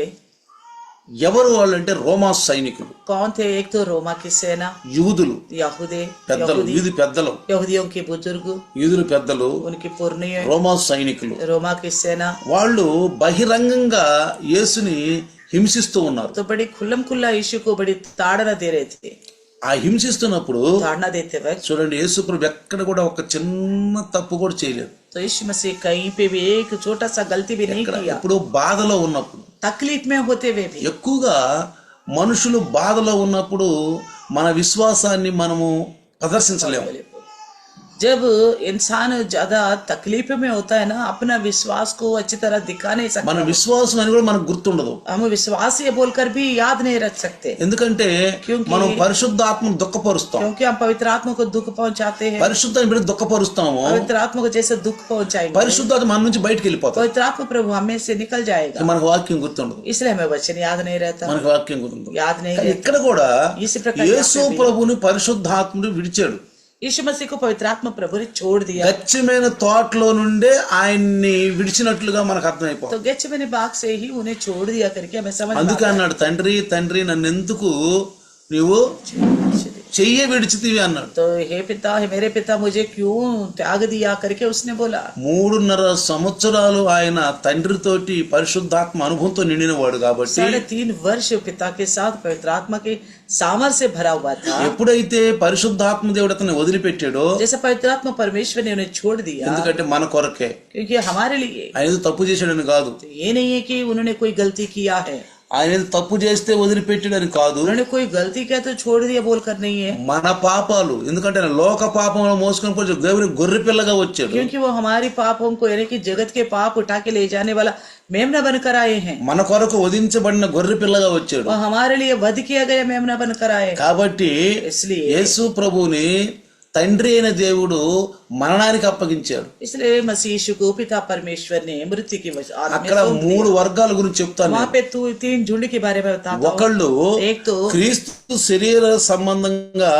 ఎవరు వాళ్ళంటే రోమా సైనికులు. कौन थे? एक तो रोमा की सेना, యూదులు यहूदी, పెద్దలు, యూదు పెద్దలు, यहूदियों के बुजुर्ग, యూదులు పెద్దలు, उनकी पुरनियों, రోమా సైనికులు. रोमा की सेना. వాళ్ళు బహిరంగంగా యేసుని హింసిస్తూ ఉన్నారు. तो बड़ी खुल्लम खुल्ला यीशु को बड़ी ताड़ना दे रहे थे. ఆ హింసిస్తున్నప్పుడు ताड़ना देते वक्त చూడండి, యేసు ప్రభు ఎక్కడ కూడా ఒక చిన్న తప్పు కూడా చేయలేదు. तो यीशु मसीह कहीं पे भी एक छोटा सा गलती भी नहीं किया. ఇప్పుడు బాధలో ఉన్నప్పుడు, तकलीफ में होते हुए भी. ఎక్కువగా మనుషులు బాధలో ఉన్నప్పుడు మన విశ్వాసాన్ని మనము ప్రదర్శించలేము. जब इंसान ज्यादा तकलीफ में होता है ना, अपना विश्वास को अच्छी तरह दिखा नहीं सकता. మన విశ్వాసం అని కూడా మనకు గుర్తుండదు. हम विश्वास ये बोलकर भी याद नहीं रख सकते, ఎందుకంటే क्योंकि మనం పరిశుద్ధాత్మను దుఃఖపరుస్తాం. क्योंकि हम पवित्र आत्मा को दुख पहुंचाते हैं. పరిశుద్ధాన్ని బిడ్డ దుఃఖపరుస్తాము, पवित्र आत्मा को जैसे दुख पहुंचाएंगे, పరిశుద్ధాత్మ మన నుంచి బయటికి వెళ్ళిపోతాం. पवित्र आत्मा प्रभु हमें से निकल जाएगा. మనకు వాక్యం గుర్తుండదు, इसलिए हमें वचन याद नहीं रहता, మనకు వాక్యం గుర్తుండదు. याद नहीं కానీ रहता. ఇక్కడ కూడా इसी प्रकार యేసు ప్రభుని పరిశుద్ధాత్ముడు విడిచాడు. यीशु मसीह को पवित्र आत्मा प्रभु ने छोड़ दिया. గచ్చమైన తోటలో నుండే ఆయన్ని విడిచినట్లుగా మనకు అర్థమైపోతుంది. तो गेत्सेमनी बाग से ही उन्हें छोड़ दिया करके हमें समझ అందుకే అన్నాడు, తండ్రి తండ్రి నన్ను ఎందుకు నీవు చెయ్యే విడిచితివి అన్నాడు. तो हे पिता, हे मेरे पिता, मुझे क्यों त्याग दिया करके उसने बोला. 3.5 సంవత్సరాలు ఆయన తండ్రితోటి పరిశుద్ధాత్మ అనుభవంతో నిండినవాడు కాబట్టి 3.5 वर्ष पिता के साथ पवित्र आत्मा के सामर्थ्य से भरा हुआ था. ఎప్పుడైతే పరిశుద్ధాత్మ దేవుడు అతన్ని వదిలిపెట్టాడో, जैसे पवित्र आत्मा परमेश्वर ने उन्हें छोड़ दिया, ఎందుకంటే మన కొరకే, क्योंकि हमारे लिए. ఆయన ఏదో తప్పు చేశాడని కాదు, तो ये नहीं है कि उन्होंने कोई गलती किया है, ఆయన ఏదో తప్పు చేస్తే వదిలిపెట్టాడని కాదు, उन्होंने कोई गलती किया तो छोड़ दिया बोलकर नहीं है, మన పాపాలు, ఎందుకంటే ఆయన లోక పాపంలో మోసుకొని పోయి దేవుని గొర్రె పిల్లగా వచ్చాడు. क्योंकि वो हमारी पापों को यानी कि जगत के पाप उठा के ले जाने वाला मेमना बनकर आए हैं. మన కొరకు వధించబడిన గొర్రె పిల్లగా వచ్చాడు. वो हमारे लिए वध किया गया मेमना बनकर आए. కాబట్టి इसलिए యేసు ప్రభువుని తండ్రి అయిన దేవుడు మరణానికి అప్పగించాడు. इसलिए मसीह यीशु को पिता परमेश्वर ने मृत्यु की वजह అక్కడ 3 వర్గాల గురించి చెప్తాను. वहाँ पे 3 झुंड के बारे में बताता हूँ. ఒకళ్ళు एक तो క్రీస్తు శరీర సంబంధంగా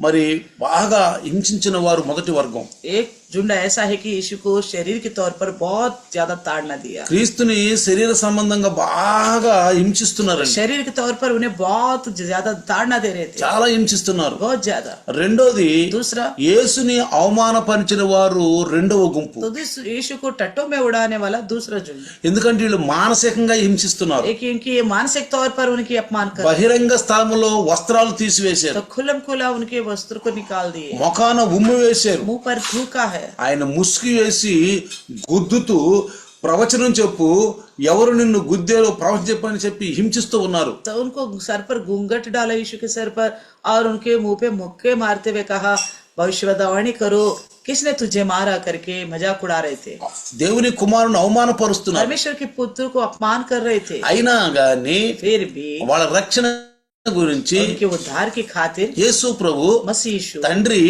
మరి బాగా హింసించిన వారు మొదటి వర్గం. एक झुंड ऐसा है कि यीशु को शरीर के तौर पर बहुत ज्यादा ताड़ना दिया. క్రీస్తుని శరీర సంబంధంగా బాగా హింసిస్తున్నారండి, शरीर के तौर पर उन्हें बहुत ज्यादा ताड़ना दे रहे थे, చాలా హింసిస్తున్నారు. बहुत ज्यादा. రెండోది, दूसरा, యేసుని అవమానపరిచిన వారు రెండవ గుంపు. तो यीशु को टट्टों में उड़ाने वाला दूसरा झुंड, ఎందుకంటే వీళ్ళు మానసికంగా హింసిస్తున్నారు. एक इनकी ये मानसिक तौर पर उनकी अपमान कर, బహిరంగ స్థలంలో వస్త్రాలు తీసివేశారు, तो खुलम खुला उनके वस्त्र को निकाल दिए, మొఖాన ఉమ్ము వేశారు, मुंह पर थूका है, ఆయన ముసుగు వేసి గుద్దుతూ ప్రవచనం చెప్పు, ఎవరు నిన్ను గుద్దేలో ప్రవచనం చెప్పని చెప్పి హింసిస్తూ ఉన్నారు. तो उनको सर पर घूंघट डाला यीशु के सर पर और उनके मुंह पे मुक्के मारते हुए कहा, भविष्यवाणी करो, किसने तुझे मारा करके मजाक उड़ा रहे थे. దేవుని కుమారుని అవమానపరుస్తున్నారు. परमेश्वर के पुत्र को अपमान कर रहे थे. అయినా గాని फिर भी వాళ్ళ రక్షణ గురించి उनके उद्धार की खातिर యేసు ప్రభు मसीह यीशु తండ్రి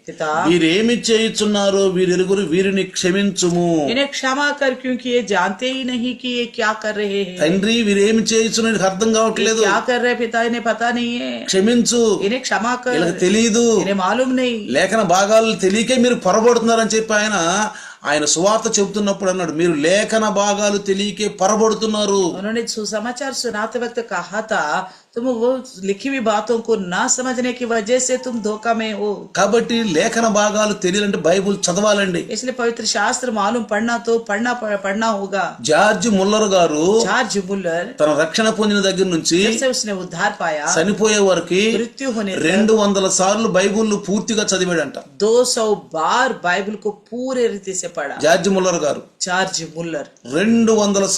पिता వీరేమి చేయుచున్నారో వీరెరుగురు వీరిని క్షమించుము, इन्हें क्षमा कर, क्योंकि ये जानते ही नहीं कि ये क्या कर रहे हैं. తండ్రి వీరేమి చేయుచున్నారో నీకు అర్థం కావట్లేదు, क्या कर रहे पिता, इन्हें पता नहीं है, క్షమించు, इन्हें क्षमा कर, వీళ్ళకి తెలియదు, इन्हें मालूम नहीं. లేఖన భాగాలు తెలియకే మీరు పొరబడుతున్నారని చెప్పి ఆయన సువార్త చెబుతున్నప్పుడు అన్నాడు, మీరు లేఖన భాగాలు తెలియకే పొరబడుతున్నారు. उन्होंने सुसमाचार सुनाते वक्त कहा था, तुम वो लिखी हुई बातों को ना समझने की वजह से तुम धोखा में हो. కాబట్టి లేఖన భాగాలు తెలియాలంటే బైబుల్ చదవాలండి. इसलिए पवित्र शास्त्र मालूम पढ़ना तो पढ़ना होगा. జార్జ్ ముల్లర్ గారు जॉर्ज मुलर, తన రక్షణ పొందిన దగ్గర నుంచి जब से उसने उद्धार पाया, చనిపోయే వరకు मृत्यु होने तक 200 సార్లు బైబుల్ పూర్తిగా చదివాడంట 200 बार बाइबल को पूरे रीति से पढ़ा. జార్జ్ ముల్లర్ గారు जॉर्ज मुलर 200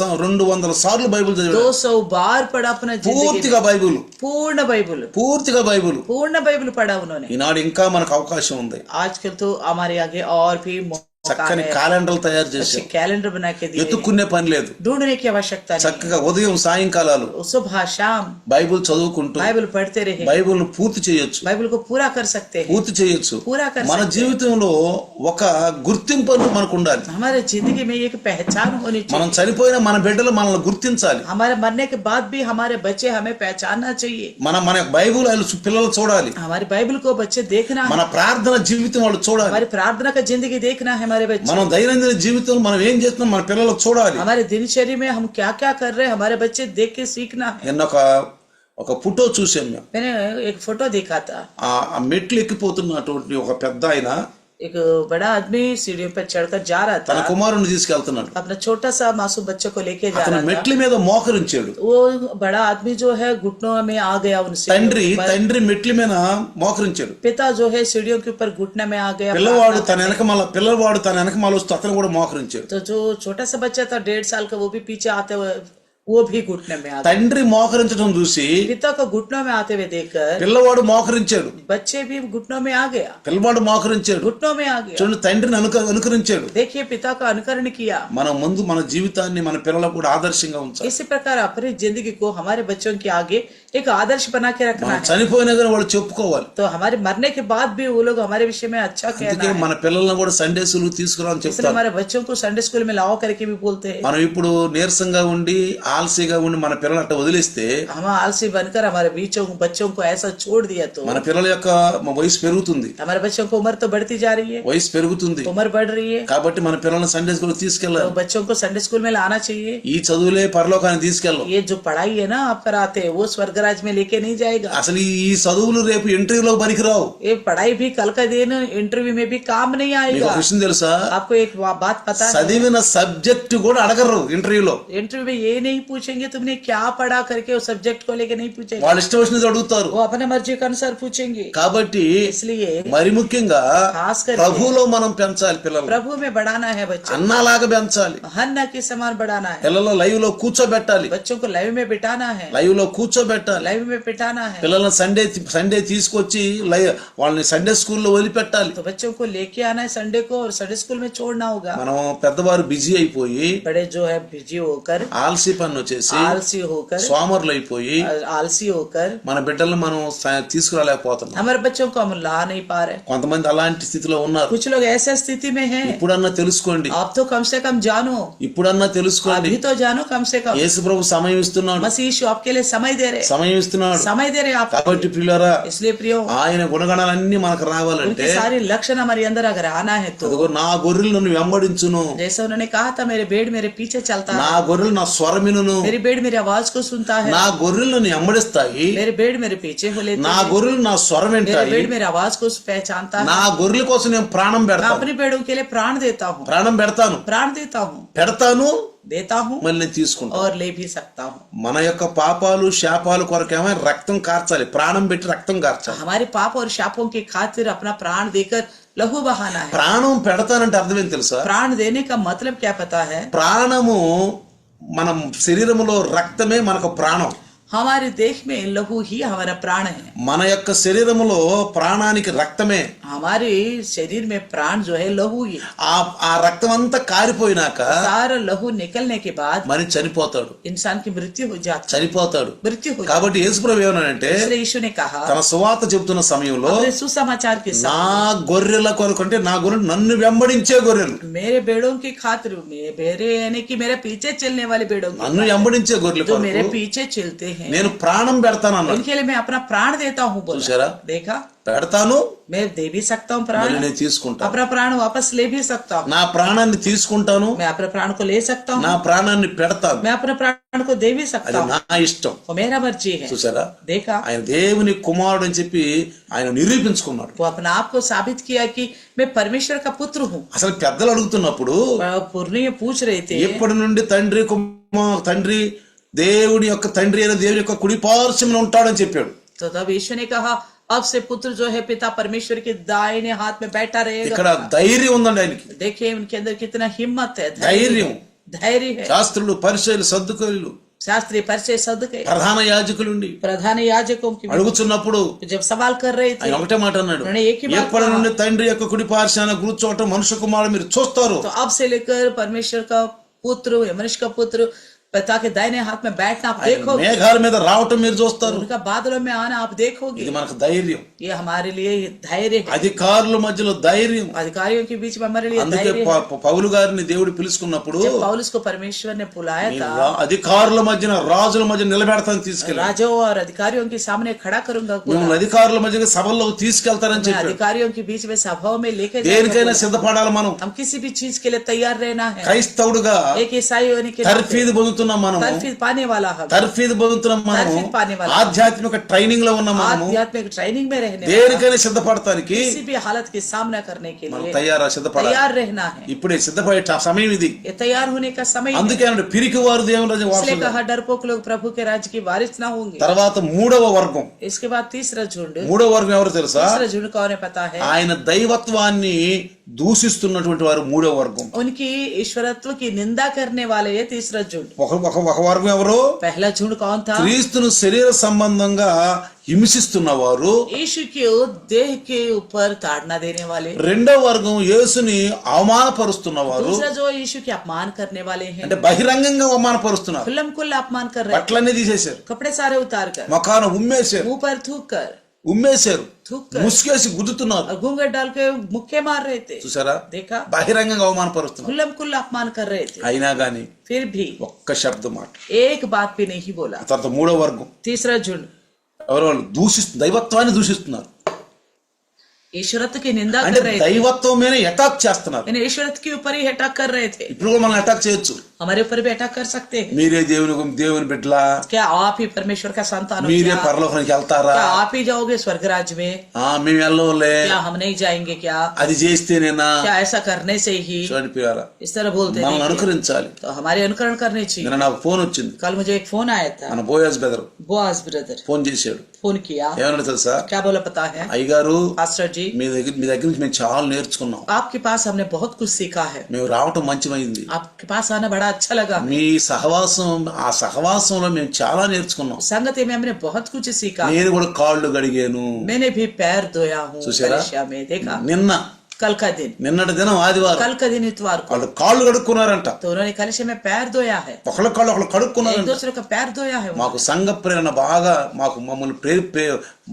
సార్లు బైబుల్ చదివాడు, 200 बार पढ़ा अपना जिंदगी పూర్తిగా బైబుల్, पूर्ण बाइबल పూర్తిగా బైబుల్ पढ़ा उन्होंने. ఈనాడు ఇంకా మనకు అవకాశం ఉంది. आजकल तो हमारे आगे और भी मौका చక్కని है. క్యాలెండర్లు తయారు अच्छे చేసి कैलेंडर बना के दिए, ఎత్తుక్కునే పని లేదు, ढूंढने की आवश्यकता नहीं. చక్కగా ఉదయం సాయంకాలాలు सुबह शाम బైబుల్ చదువుకుంటూ बाइबल पढ़ते रहे, బైబుల్ ను పూర్తి చేయొచ్చు, बाइबल को पूरा कर सकते हैं, పూర్తి చేయొచ్చు. पूरा कर మన सकते हैं. జీవితంలో ఒక గుర్తింపు అంటూ మనకు ఉండాలి. हमारे जिंदगी में एक पहचान होनी మనం चाहिए. చనిపోయిన మన బిడ్డలు మనల్ని గుర్తించాలి. हमारे मरने के बाद भी हमारे बच्चे हमें पहचानना चाहिए. మన బైబుల్ వాళ్ళు పిల్లలు చూడాలి, हमारे बाइबल को बच्चे देखना है, మన ప్రార్థన జీవితం వాళ్ళు చూడాలి, हमारी प्रार्थना का जिंदगी देखना है हमारे बच्चे. మనం దైనందిన జీవితంలో మనం ఏం చేస్తున్నాం మన పిల్లలకు చూడాలి. हमारे दिनचर्या में हम क्या क्या कर रहे हैं हमारे बच्चे देख के सीखना है. నిన్న ఒక ఫోటో చూసాం మేము. मैंने एक फोटो देखा था, ఆ మెట్లు ఎక్కిపోతున్నటువంటి ఒక పెద్ద ఆయన एक बड़ा आदमी सीढ़ियों पर चढ़कर जा रहा తన था, కుమారుని తీసుకెళ్తున్నాడు. अपना छोटा सा मासूम बच्चे को लेके जा అతను रहा था. మెట్ల మీద మోకరించాడు. वो बड़ा आदमी जो है घुटनों में आ गया उनसे. తండ్రి మెట్ల మీద మోకరించాడు. पिता जो है सीढ़ियों के ऊपर घुटने में आ गया. పిల్లవాడు తన వెనకమాల వస్తూ అతను కూడా మోకరించాడు. तो जो छोटा सा बच्चा था 1.5 साल का, वो भी पीछे आते हुए वो भी घुटने में आ गया. తండ్రి మోకరించడం చూసి पिता को घुटनों में आते हुए देखकर పిల్లవాడు మోకరించాడు. बच्चे भी घुटनों में आ गया, పిల్లవాడు మోకరించాడు. घुटनों में आ गया. చూడండి, తండ్రిని అనుకరించాడు. देखिए पिता का अनुकरण किया. మనం ముందు మన జీవితాన్ని మన పిల్లలకు కూడా ఆదర్శంగా ఉంచాలి. इसी प्रकार अपनी जिंदगी को हमारे बच्चों के आगे एक आदर्श बना के रखना మనం है. చనిపోయినా కానీ వాళ్ళు చెప్పుకోవాలి. तो हमारे मरने के बाद भी वो लोग हमारे विषय में अच्छा कहना అందుకే है. మన పిల్లల్ని కూడా సండే స్కూల్ తీసుకురాని इसलिए చెప్తారు. हमारे बच्चों को संडे स्कूल में लाओ करके भी बोलते हैं. మనం ఇప్పుడు నీరసంగా ఉండి ఆలసిగా ఉండి మన పిల్లలు అట్ట వదిలేస్తే हम आलसी बनकर हमारे बच्चों को ऐसा छोड़ दिया तो మన పిల్లల యొక్క వయసు పెరుగుతుంది, हमारे बच्चों को उम्र तो बढ़ती जा रही है, వయసు పెరుగుతుంది. उम्र बढ़ रही है, కాబట్టి మన పిల్లల్ని సండే స్కూల్ तो తీసుకెళ్ళాలి. बच्चों को संडे स्कूल में लाना चाहिए. ఈ చదువులే పరలోకాన్ని తీసుకెళ్ళం. ये जो पढ़ाई है ना आप कराते हैं वो स्वर्गराज में लेके नहीं जाएगा. అసలు ఈ చదువులు రేపు ఇంటర్వ్యూలో పనికిరావు. ये पढ़ाई भी कल का दिन इंटरव्यू में भी काम नहीं మీకు आएगा. ఒక విషయం తెలుసా, आपको एक बात पता है, చదివిన సబ్జెక్ట్ కూడా అడగరు ఇంటర్వ్యూలో. इंटरव्यू में ये नहीं पूछेंगे तुमने क्या पढ़ा करके उस सब्जेक्ट को लेके नहीं पूछेंगे, వాళ్ళు ఇష్టం వచ్చినది అడుగుతారు. वो अपने मर्जी के अनुसार पूछेंगे. కాబట్టి इसलिए మరి ముఖ్యంగా खास करके ప్రభువులో మనం పెంచాలి పిల్లలు. प्रभु में बढ़ाना है बच्चों, అన్నలాగా పెంచాలి. हन्ना के समान बढ़ाना है. పిల్లలు లైవ్ లో కూర్చోబెట్టాలి. बच्चों को लाइव में बिठाना है, లైవ్ లో కూర్చోబెట్టాలి. लाइव में बिठाना है. పిల్లలను సండే తీసుకొచ్చి వాళ్ళని సండే స్కూల్లో వదిలిపెట్టాలి. तो बच्चों को लेके आना है संडे को और संडे स्कूल में छोड़ना होगा. మనం పెద్దవారు బిజీ అయిపోయి बड़े जो है बिजी होकर, ఆలసి పని వచ్చేసి आलसी होकर, సోమరులు అయిపోయి आलसी होकर మన బిడ్డలను మనం తీసుకురాలేకపోతున్నాం. हमारे बच्चों को हम ला नहीं पा रहे. కొంతమంది అలాంటి స్థితిలో ఉన్నారు. कुछ लोग ऐसे स्थिति में हैं. ఇప్పుడన్నా తెలుసుకోండి, आप तो कम से कम जानो, ఇప్పుడన్నా తెలుసుకోండి. अभी तो जानो कम से कम. యేసు ప్రభు సమయం ఇస్తున్నాడు, मसीह यीशु आपके लिए समय दे रहे, సమయం ఇస్తున్నాడు. समय दे रहे आपको. కాబట్టి ప్రియులారా, इसलिए प्रियो, ఆయన గుణగణాలన్నీ మనకు రావాలంటే उनके सारे लक्षण हमारे अंदर अगर आना है तो అదిగో నా గొర్రెలు నన్ను వెంబడించును, जैसे उन्होंने कहा था मेरे भेड़ मेरे पीछे चलता నా है, గొర్రెలు నా స్వరమినును, मेरी भेड़ मेरी आवाज को सुनता है, నా గొర్రెలు నన్ను వెంబడిస్తాయి, मेरे भेड़ मेरे पीछे हो लेते నా हैं, గొర్రెలు నా స్వరం मेरे వింటాయి, भेड़ मेरी आवाज को पहचानता है. నా గొర్రెల కోసం నేను ప్రాణం मैं పెడతాను, अपनी भेड़ों के लिए प्राण देता हूँ, ప్రాణం పెడతాను, प्राण देता हूँ, పెడతాను, देता हूँ మళ్ళీ నేను తీసుకుంటాను. और ले भी सकता हूँ. మన యొక్క పాపాలు శాపాలు కొరకేమో రక్తం కార్చాలి, ప్రాణం పెట్టి రక్తం కార్చాలి. हमारे पाप और शापों की खातिर अपना प्राण देकर लहू बहाना है. ప్రాణం పెడతానంటే అర్థం ఏం తెలుసా, प्राण देने का मतलब क्या पता है? ప్రాణము మనం శరీరములో రక్తమే మనకు ప్రాణం. हमारे देह में लहू ही हमारा प्राण है. మన యొక్క శరీరములో ప్రాణానికి రక్తమే. हमारे शरीर में प्राण जो है लहू ही. ఆ రక్తం అంతా కారిపోయినాక सारा लहू निकलने के बाद మరి చనిపోతాడు, इंसान की मृत्यु हो जाती है, చనిపోతాడు. मृत्यु हो जाती కాబట్టి యేసుప్రభు ఏమన్నాడంటే, है. इसलिए यीशु ने कहा తన సువార్త చెబుతున్న సమయంలో अपने सुसमाचार के నా साथ గొర్రెల కొరకు అంటే నా గొర్రెలు నన్ను వెంబడించే గొర్రెలు, मेरे भेड़ों की खातिर मेरे यानी कि मेरे पीछे चलने वाले भेड़ों की నన్ను వెంబడించే గొర్రెల जो मेरे కొరకు पीछे चलते हैं నేను ప్రాణం పెడతాను అన్నాడు. उनके लिए मैं अपना प्राण देता हूँ बोला. చూసారా, देखा, పెడతాను, मैं दे भी सकता हूँ మళ్ళీ प्राण, నేను తీసుకుంటాను. अपना प्राण वापस ले भी सकता हूँ. నా ప్రాణాన్ని తీసుకుంటాను, मैं अपने प्राण को ले सकता हूँ, నా ప్రాణాన్ని పెడతాను. मैं अपने प्राण को दे भी सकता అది हूँ. నా ఇష్టం. वो मेरा मर्जी है. చూసారా, देखा, ఆయన దేవుని కుమారుడు అని చెప్పి ఆయన నిరూపించుకున్నాడు. वो अपने आप को साबित किया कि मैं परमेश्वर का पुत्र हूँ. అసలు పెద్దలు అడుగుతున్నప్పుడు पूर्णिय पूछ रहे थे, ఎప్పటి నుండి తండ్రి దేవుడి యొక్క తండ్రి అయిన దేవుని యొక్క కుడి పార్శ్వమున ఉంటాడని చెప్పాడు. तो तब यीशु ने कहा अब से पुत्र जो है पिता परमेश्वर के दाहिने हाथ में बैठा ఇక్కడ रहेगा. ధైర్యం ఉందండి ఆయనకి, देखिए उनके अंदर कितना हिम्मत है, ధైర్యం. धैर्य है. శాస్త్రులు పరిచయులు సద్దుకయులు शास्त्री परिचय सदके ప్రధాన యాజకులుండి प्रधान याजकों की అడుగుతున్నప్పుడు जब सवाल कर रहे थे ఆయన ఒకటే మాట అన్నాడు, उन्होंने एक ही बात ఎప్పటి कहा, నుండి తండ్రి యొక్క కుడి పార్శ్వాన కూర్చోవటం మనుష్య కుమారుడు మీరు చూస్తారు. तो अब से लेकर परमेश्वर का पुत्र या मनुष्य का पुत्र पिता के दाहिने हाथ में बैठना आप देखोगे, మేఘాల మీద రావటం మీరు చూస్తారు. उनका बादलों में आना आप देखोगे. ఇది మనకు ధైర్యం. ये हमारे लिए धैर्य है. అధికారుల మధ్యలో ధైర్యం. अधिकारियों के बीच में हमारे लिए అందుకే धैर्य है. పౌలు గారిని దేవుడు పిలుచుకున్నప్పుడు जब पौलुस को परमेश्वर ने बुलाया था, అధికారుల మధ్యన రాజుల మధ్య నిలబెడతాను తీసుకెళ్ళి राजाओं और अधिकारियों के सामने खड़ा करूंगा, మిమ్మల్ని అధికారుల మధ్య సభల్లోకి తీసుకెళ్తారని मैं చెప్పాడు. अधिकारियों के बीच में सभाओं में लेके దేనికైనా जाऊंगा. సిద్ధపడాలి మనం. हम किसी भी चीज के लिए तैयार रहना है. క్రైస్తవుడుగా एक ईसाई होने के नाते తర్ఫీదు పొందుతున్నాం మనము, तरफीद पाने वाला हम, తర్ఫీదు పొందుతున్నాం మనము, తర్ఫీదు పానే వాళ్ళం. ఆధ్యాత్మిక ట్రైనింగ్ లో ఉన్నాం మనము. आध्यात्मिक ट्रेनिंग में रहने वाला, దేనికైనా సిద్ధపడటానికి किसी भी हालत की सामना करने के మనం लिए సిద్ధపడాలి. तैयार रहना है. ఇప్పుడే సిద్ధపడే సమయం ఇది. ये तैयार होने का समय है. అందుకే అన్నాడు పిరికి వారు దేవుని రాజ్యం इसलिए వారసులు. कहा डरपोक लोग प्रभु के राज्य की वारिस ना होंगे. తర్వాత మూడవ వర్గం, इसके बाद तीसरा झुंड, మూడవ వర్గం ఎవరు తెలుసా, तीसरा झुंड कौन है पता है? ఆయన దైవత్వాన్ని దూషిస్తున్నటువంటి వారు మూడవ వర్గం. उनकी ईश्वरत्व की निंदा करने वाले ये तीसरा झुंड. ఒక వర్గం ఎవరు, पहला झुंड कौन था? క్రీస్తును శరీర సంబంధంగా హింసిస్తున్న వారు. यीशु के देह के ऊपर ताड़ना देने वाले. రెండవ వర్గం యేసుని అవమానపరుస్తున్న వారు. दूसरा जो यीशु के अपमान करने वाले हैं, అంటే బహిరంగంగా అవమానపరుస్తున్నారు. खुल्लम खुल्ला अपमान कर रहे हैं, బట్టలన్నీ తీసేశారు, कपड़े सारे उतार कर, ముఖాన ఉమ్మేశారు, मुंह पर थूक कर, ఉమ్మేశారు, थूक कर ముసుగేసి గుద్దుతున్నారు. और घूंघट डाल के मुक्के मार रहे थे. చూసారా, देखा, బహిరంగంగా అవమానపరుస్తున్నారు. खुल्लम खुल्ला अपमान कर रहे थे. అయినా గాని फिर भी ఒక్క శబ్దం మాట. एक बात भी नहीं बोला. తర్వాత మూడో వర్గం तीसरा झुंड ఎవరు? వాళ్ళు దైవత్వాన్ని దూషిస్తున్నారు. ईश्वरत्व की निंदा అంటే कर रहे थे. దైవత్వం మీద అటాక్ చేస్తున్నారు. यानी ईश्वरत्व के ऊपर ही अटैक कर रहे थे. ఇప్పుడు కూడా మనం అటాక్ చేయొచ్చు. हमारे ऊपर भी अटैक कर सकते हैं. మీరే దేవుని బిడ్డలా, क्या आप ही परमेश्वर का संतान हो? మీరే क्या పరలోకానికి వెళ్తారా? आप ही जाओगे स्वर्ग राज्य में? మేము వెళ్ళలే, क्या हम नहीं जाएंगे? क्या అది చేస్తేనేనా? क्या ऐसा करने से ही చూడండి పిల్లరా, इस तरह बोलते మనం हैं? అనుకరించాలి. तो हमारे अनुकरण करने चाहिए. నిన్న నాకు ఫోన్ వచ్చింది. कल मुझे एक फोन आया था. మన Boaz brother Boaz brother phone చేశాడు. फोन किया. ఏమన్నా తెలుసా? क्या बोला पता है? అయ్యగారు, पास्टर जी, మీ దగ్గర నుంచి మేము చాలా నేర్చుకున్నాం. आपके पास हमने बहुत कुछ सीखा है. మేము రావటం మంచిమైంది. आपके पास आना बड़ा अच्छा लगा. మీ ఆ సహవాసంలో మేము చాలా నేర్చుకున్నాం. संगति में हमने बहुत कुछ सीखा. నేను కూడా కాళ్ళు గడిగాను. मैंने भी पैर धोया हूँ. सुशेरा? कलिसिया में देखा. నిన్న कल का दिन, నిన్నటి దినం ఆదివారం कल का दिन इतवार को, వాళ్ళు కాళ్ళు కడుక్కున్నారంట. तो उन्होंने कलिसिया में पैर धोया है. ఒకళ్ళ కాళ్ళు ఒకళ్ళు एक కడుక్కున్నారంట. दूसरे का पैर धोया है. మాకు సంఘ ప్రేరణ బాగా మమ్మల్ని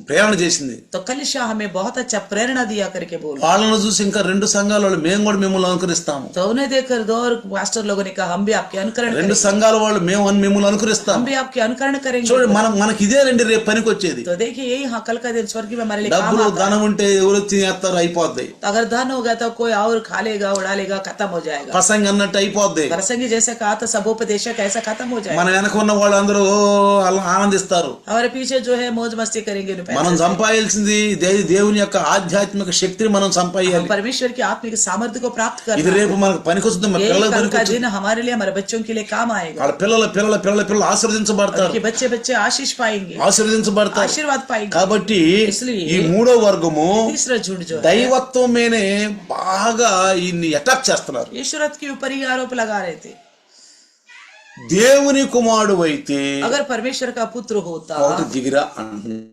ప్రేరణ చేసింది. तो कलिसिया हमें बहुत अच्छा प्रेरणा दिया करके बोला. వాళ్ళను చూసి ఇంకా 2 సంఘాల వాళ్ళు మేము కూడా మిమ్మల్ని అనుకరిస్తాము. तो उन्हें देखकर 2 और पास्टर लोगों ने कहा हम भी आपके अनुकरण 2 करेंगे. సంఘాల వాళ్ళు మేము మిమ్మల్ని అనుకరిస్తాం. हम भी आपके अनुकरण करेंगे. చూడండి, మనకి इదే రండి రేపు పనికి వచ్చేది. तो देखिए यही हाँ कल का दिन स्वर्ग में हमारे लिए काम డబ్బులు आता है. ధనం ఉంటే ఎవరు తినేస్తారు, అయిపోద్ది. अगर धन होगा तो कोई और खा लेगा, उड़ा लेगा, खत्म हो जाएगा. ప్రసంగం అన్నట్టు అయిపోద్ది. प्रसंगी जैसे कहा था सबोपदेशक ऐसा खत्म हो जाएगा. మన వెనక ఉన్న వాళ్ళందరూ ఆనందిస్తారు. हमारे पीछे जो है मौज मस्ती करेंगे. మనం సంపాదించింది దేవుని యొక్క ఆధ్యాత్మిక శక్తిని మనం సంపాదించాలి. परमेश्वर की आत्मिक सामर्थ्य को प्राप्त ఇది करना. రేపు మనకు పనికొస్తుంది. మన పిల్లలకు कल का పనికొస్తుంది. दिन हमारे लिए हमारे बच्चों के लिए काम आएगा. వాళ్ళ పిల్లలు ఆశీర్వదించబడతారు. कि बच्चे बच्चे आशीष पाएंगे, ఆశీర్వదించబడతారు. आशीर्वाद पाएंगे. కాబట్టి इसलिए ఈ మూడో వర్గము तीसरा झुंड जो है దైవత్వం మీనే బాగా ఈయన్ని అటాక్ చేస్తున్నారు. ईश्वरत्व के ऊपर ही आरोप लगा रहे थे. దేవుని కుమారుడు అయితే अगर परमेश्वर का पुत्र होता ఒకటి దిగిరా అంటున్నారు.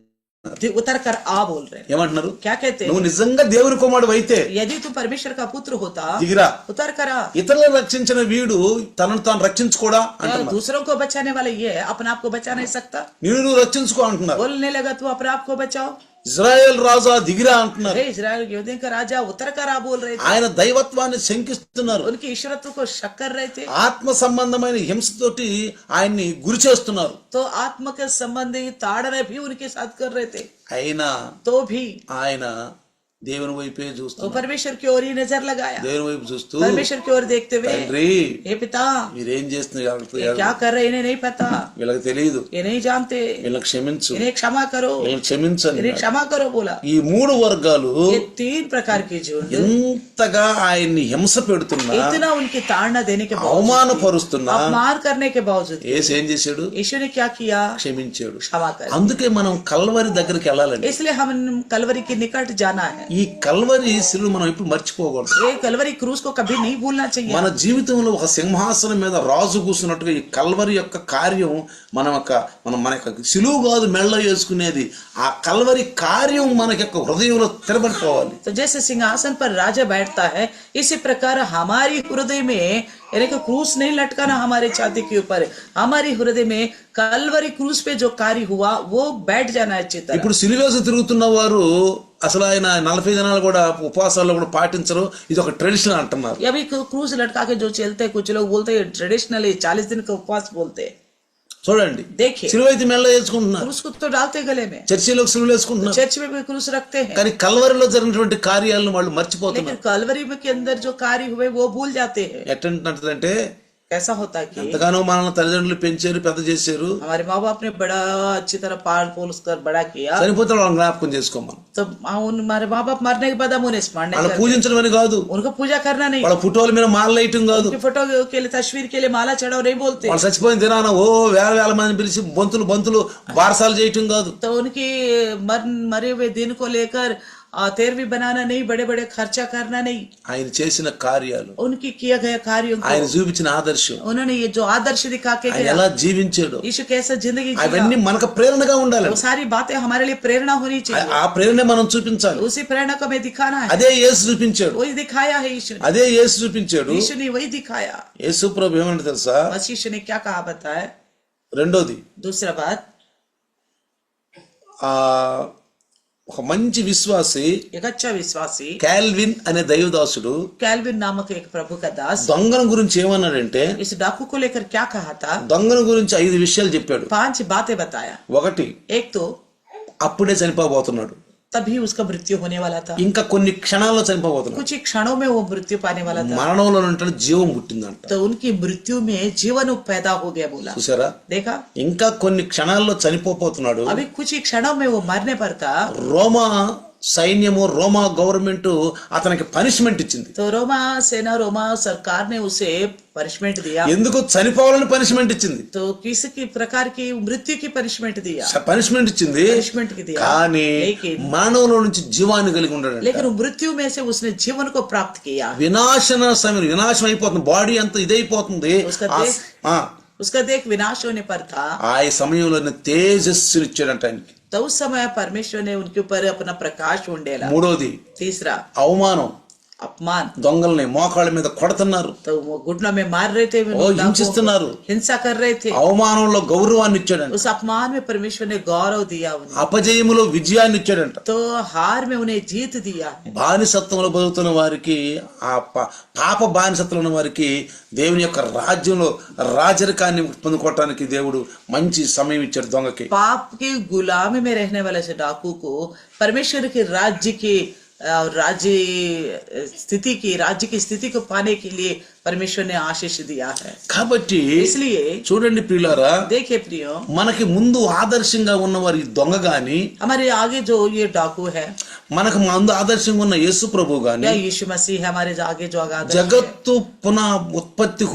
उतर कर आ बोल रहे हैं. ఏమంటున్నారు? क्या कहते నువ్వు हैं? నిజంగా దేవుని కుమారుడు అయితే यदि तू परमेश्वर का पुत्र होता దిగిరా. उतर कर आ. ఇతరులను రక్షించిన వీడు తనను తాను రక్షించుకోడా क्या అంటున్నారు. दूसरों को बचाने वाला ये है, अपने आप को बचा नहीं सकता? నువ్వు రక్షించుకో అంటున్నారు. बोलने लगा तू अपने आप को बचाओ. ఇజ్రాయెల్ రాజా దిగిరా అంటున్నారు. हे इस्राएल योद्धा का राजा उतर कर आ बोल रहे थे. ఆయన దైవత్వాన్ని శంకిస్తున్నారు. उनके ईश्वरत्व को शक कर रहे थे. ఆత్మ సంబంధమైన హింసతోటి ఆయన్ని గురి చేస్తున్నారు. तो आत्म के संबंधी ताड़ने भी उनके साथ कर रहे थे. అయినా तो भी ఆయన దేవుని వైపే तो చూస్తున్నారు. परमेश्वर की ओर ही नजर लगाया. దేవుని వైపు చూస్తూ, परमेश्वर की ओर देखते हुए తండ్రి हे पिता మీరేం ये చేస్తున్నారు, क्या कर रहे हैं इन्हें नहीं पता, వీళ్ళకి తెలియదు, ये नहीं जानते, వీళ్ళకి క్షమించు, इन्हें क्षमा करो, వీళ్ళకి క్షమించండి. इन्हें क्षमा करो बोला. ఈ 3 వర్గాలు ये 3 प्रकार की झुंड ఎంతగా ఆయన్ని హింస పెడుతున్నా, इतना उनकी ताड़ना देने के बावजूद, అవమానపరుస్తున్నా अपमान करने के बावजूद యేసు ఏం చేశాడు? यीशु ने क्या किया? క్షమించాడు. क्षमा कर. అందుకే మనం కల్వరి దగ్గరికి వెళ్ళాలండి. इसलिए हम कलवरी के निकट जाना है. ఈ కల్వరి శిలువ మనం ఎప్పుడు మర్చిపోకూడదు. ये कलवरी क्रूस को कभी नहीं भूलना चाहिए. మన జీవితంలో ఒక సింహాసనం మీద రాజు కూర్చున్నట్టుగా ఈ కల్వరి యొక్క కార్యం మన యొక్క సిలువ కాదు మెళ్ళలో వేసుకునేది, ఆ కల్వరి కార్యం మనకి యొక్క హృదయంలో స్థిరపడిపోవాలి. तो जैसे सिंहासन पर राजा बैठता है, इसी प्रकार हमारी हृदय में यानी कि क्रूस नहीं लटकाना हमारे छाती के ऊपर, हमारी हृदय में कलवरी क्रूस पे जो कार्य हुआ वो बैठ जाना है अच्छी तरह. ఇప్పుడు సిలువేసి తిరుగుతున్న వారు అసలు ఆయన 40 దినాలు కూడా ఉపవాసాల్లో కూడా పాటించరు. ఇది ఒక ట్రెడిషన్ అంటున్నారు. अभी क्रूस लटका के जो चलते हैं, कुछ लोग बोलते हैं ट्रेडिशनली 40 दिन का उपवास बोलते हैं. చూడండి, देखिए సిలువ అయితే మెళ్ళలో వేసుకుంటున్నారు, क्रूस को तो डालते गले में, చర్చిలో సిలువలు వేసుకుంటున్నారు, चर्च में भी क्रूस रखते हैं, కానీ కల్వరిలో జరిగినటువంటి కార్యాలను వాళ్ళు మర్చిపోతున్నారు. लेकिन कलवरी के अंदर जो कार्य हुए वो भूल जाते हैं. ఎట్టంటే कैसा होता है कि ఎంతగానో మనల్ని తల్లిదండ్రులు పెంచారు, పెద్ద చేశారు, हमारे माँ बाप ने बड़ा अच्छी तरह पाल पोस कर बड़ा किया, చనిపోతే వాళ్ళని జ్ఞాపకం చేసుకోమని. तो हमारे माँ बाप मरने के बाद हम उन्हें स्मरण नहीं వాళ్ళ करते. పూజించడం అని కాదు, उनको पूजा करना नहीं, వాళ్ళ ఫోటోల మీద మాలలు వేయటం కాదు, उनकी फोटो के लिए तस्वीर के लिए माला चढ़ाओ नहीं बोलते. వాళ్ళు చచ్చిపోయిన దినాన ఓ వేల మందిని పిలిచి బంతులు బారసాలు చేయటం కాదు. तो उनकी मरे हुए दिन को लेकर तेरवी बनाना नहीं, बड़े बड़े खर्चा करना नहीं. ఆయన చేసిన కార్యాలు, उनकी किया गया कार्यों ఆయన को, చూపించిన ఆదర్శం, उन्होंने ये जो आदर्श दिखा के ఆయన गया, ఎలా జీవించాడు, यीशु कैसा जिंदगी అవన్నీ जिया, మనకు ప్రేరణగా ఉండాలి. वो सारी बातें हमारे लिए प्रेरणा होनी चाहिए. ఆ ప్రేరణ మనం చూపించాలి. उसी प्रेरणा को हमें दिखाना है. అదే యేసు చూపించాడు, वही दिखाया है यीशु ने. అదే యేసు చూపించాడు. यीशु ने वही दिखाया. యేసు ప్రభు ఏమంటే తెలుసా? बस यीशु ने क्या कहा बताया. రెండోది, दूसरा बात, ఆ ఒక మంచి విశ్వాసి एक अच्छा विश्वासी కాల్విన్ అనే దైవదాసుడు कैल्विन नामक एक प्रभु का दास దొంగల గురించి ఏమన్నాడంటే, इस डाकू को लेकर क्या कहा था? దొంగల గురించి 5 విషయాలు చెప్పాడు. 5 बातें बताया. ఒకటి, एक तो అప్పుడే చనిపోబోతున్నాడు, तभी उसका मृत्यु होने वाला था. ఇంకా కొన్ని క్షణాల్లో చనిపోబోతున్నాడు. कुछ ही क्षणों में वो मृत्यु पाने वाला था. మరణంలో ఉంటాడు, జీవం పుట్టిందంట. तो उनकी मृत्यु में जीवन पैदा हो गया बोला. చూసారా, देखा, ఇంకా కొన్ని క్షణాల్లో చనిపోబోతున్నాడు. अभी कुछ ही क्षणों में वो मरने पर था. రోమా సైన్యము, రోమా గవర్నమెంట్ అతనికి పనిష్మెంట్ ఇచ్చింది. तो रोमा सेना, रोमा सरकार ने उसे पनिशमेंट दिया. ఎందుకు చనిపోవాలని పనిష్మెంట్ ఇచ్చింది. तो किसी की प्रकार की मृत्यु की पनिशमेंट दिया. పనిష్మెంట్ ఇచ్చింది, पनिशमेंट की दिया. కానీ మానవులో నుంచి జీవాన్ని కలిగి ఉన్నాడు. लेकिन मृत्यु में से उसने जीवन को प्राप्त किया. వినాశం అయిపోతుంది, బాడీ అంతా ఇదైపోతుంది. उसका देख विनाश होने पर था. ఆ సమయంలో తేజస్సుని ఇచ్చాడంట ఆయనకి. तो उस समय परमेश्वर ने उनके ऊपर अपना प्रकाश उंडेला. మూడోది, तीसरा, అవమానం. अपमान. దొంగల్ని మోకాళ్ళ మీద కొడుతున్నారు, तो वो घुटनों में मार रहे थे, హింసిస్తున్నారు, हिंसा कर रहे थे. అవమానంలో గౌరవాన్ని ఇచ్చాడంట. उस अपमान में परमेश्वर ने गौरव दिया उन्हें. అపజయములో విజయాన్ని ఇచ్చాడంట. तो हार में उन्हें जीत दिया. బానిసత్వంలో బతుకుతున్న వారికి, ఆ పాప బానిసత్వంలో ఉన్న వారికి దేవుని యొక్క రాజ్యంలో రాజరికాన్ని పొందుకోవటానికి దేవుడు మంచి సమయం ఇచ్చాడు దొంగకి. पाप की गुलामी में रहने वाले से डाकू को परमेश्वर के राज्य की स्थिति को पाने के लिए परमेश्वर ने आशीष दिया है. కాబట్టి इसलिए చూడండి ప్రియులారా, देखिए प्रियो, మనకి ముందు ఆదర్శంగా ఉన్నవారు ఈ దొంగ గాని, हमारे आगे जो ये डाकू है, మనకు ముందు ఆదర్శంగా ఉన్న యేసు ప్రభు గాని, या यीशु मसीह है हमारे आगे जो आदर्श है. జగత్తు పునః ఉత్పత్తి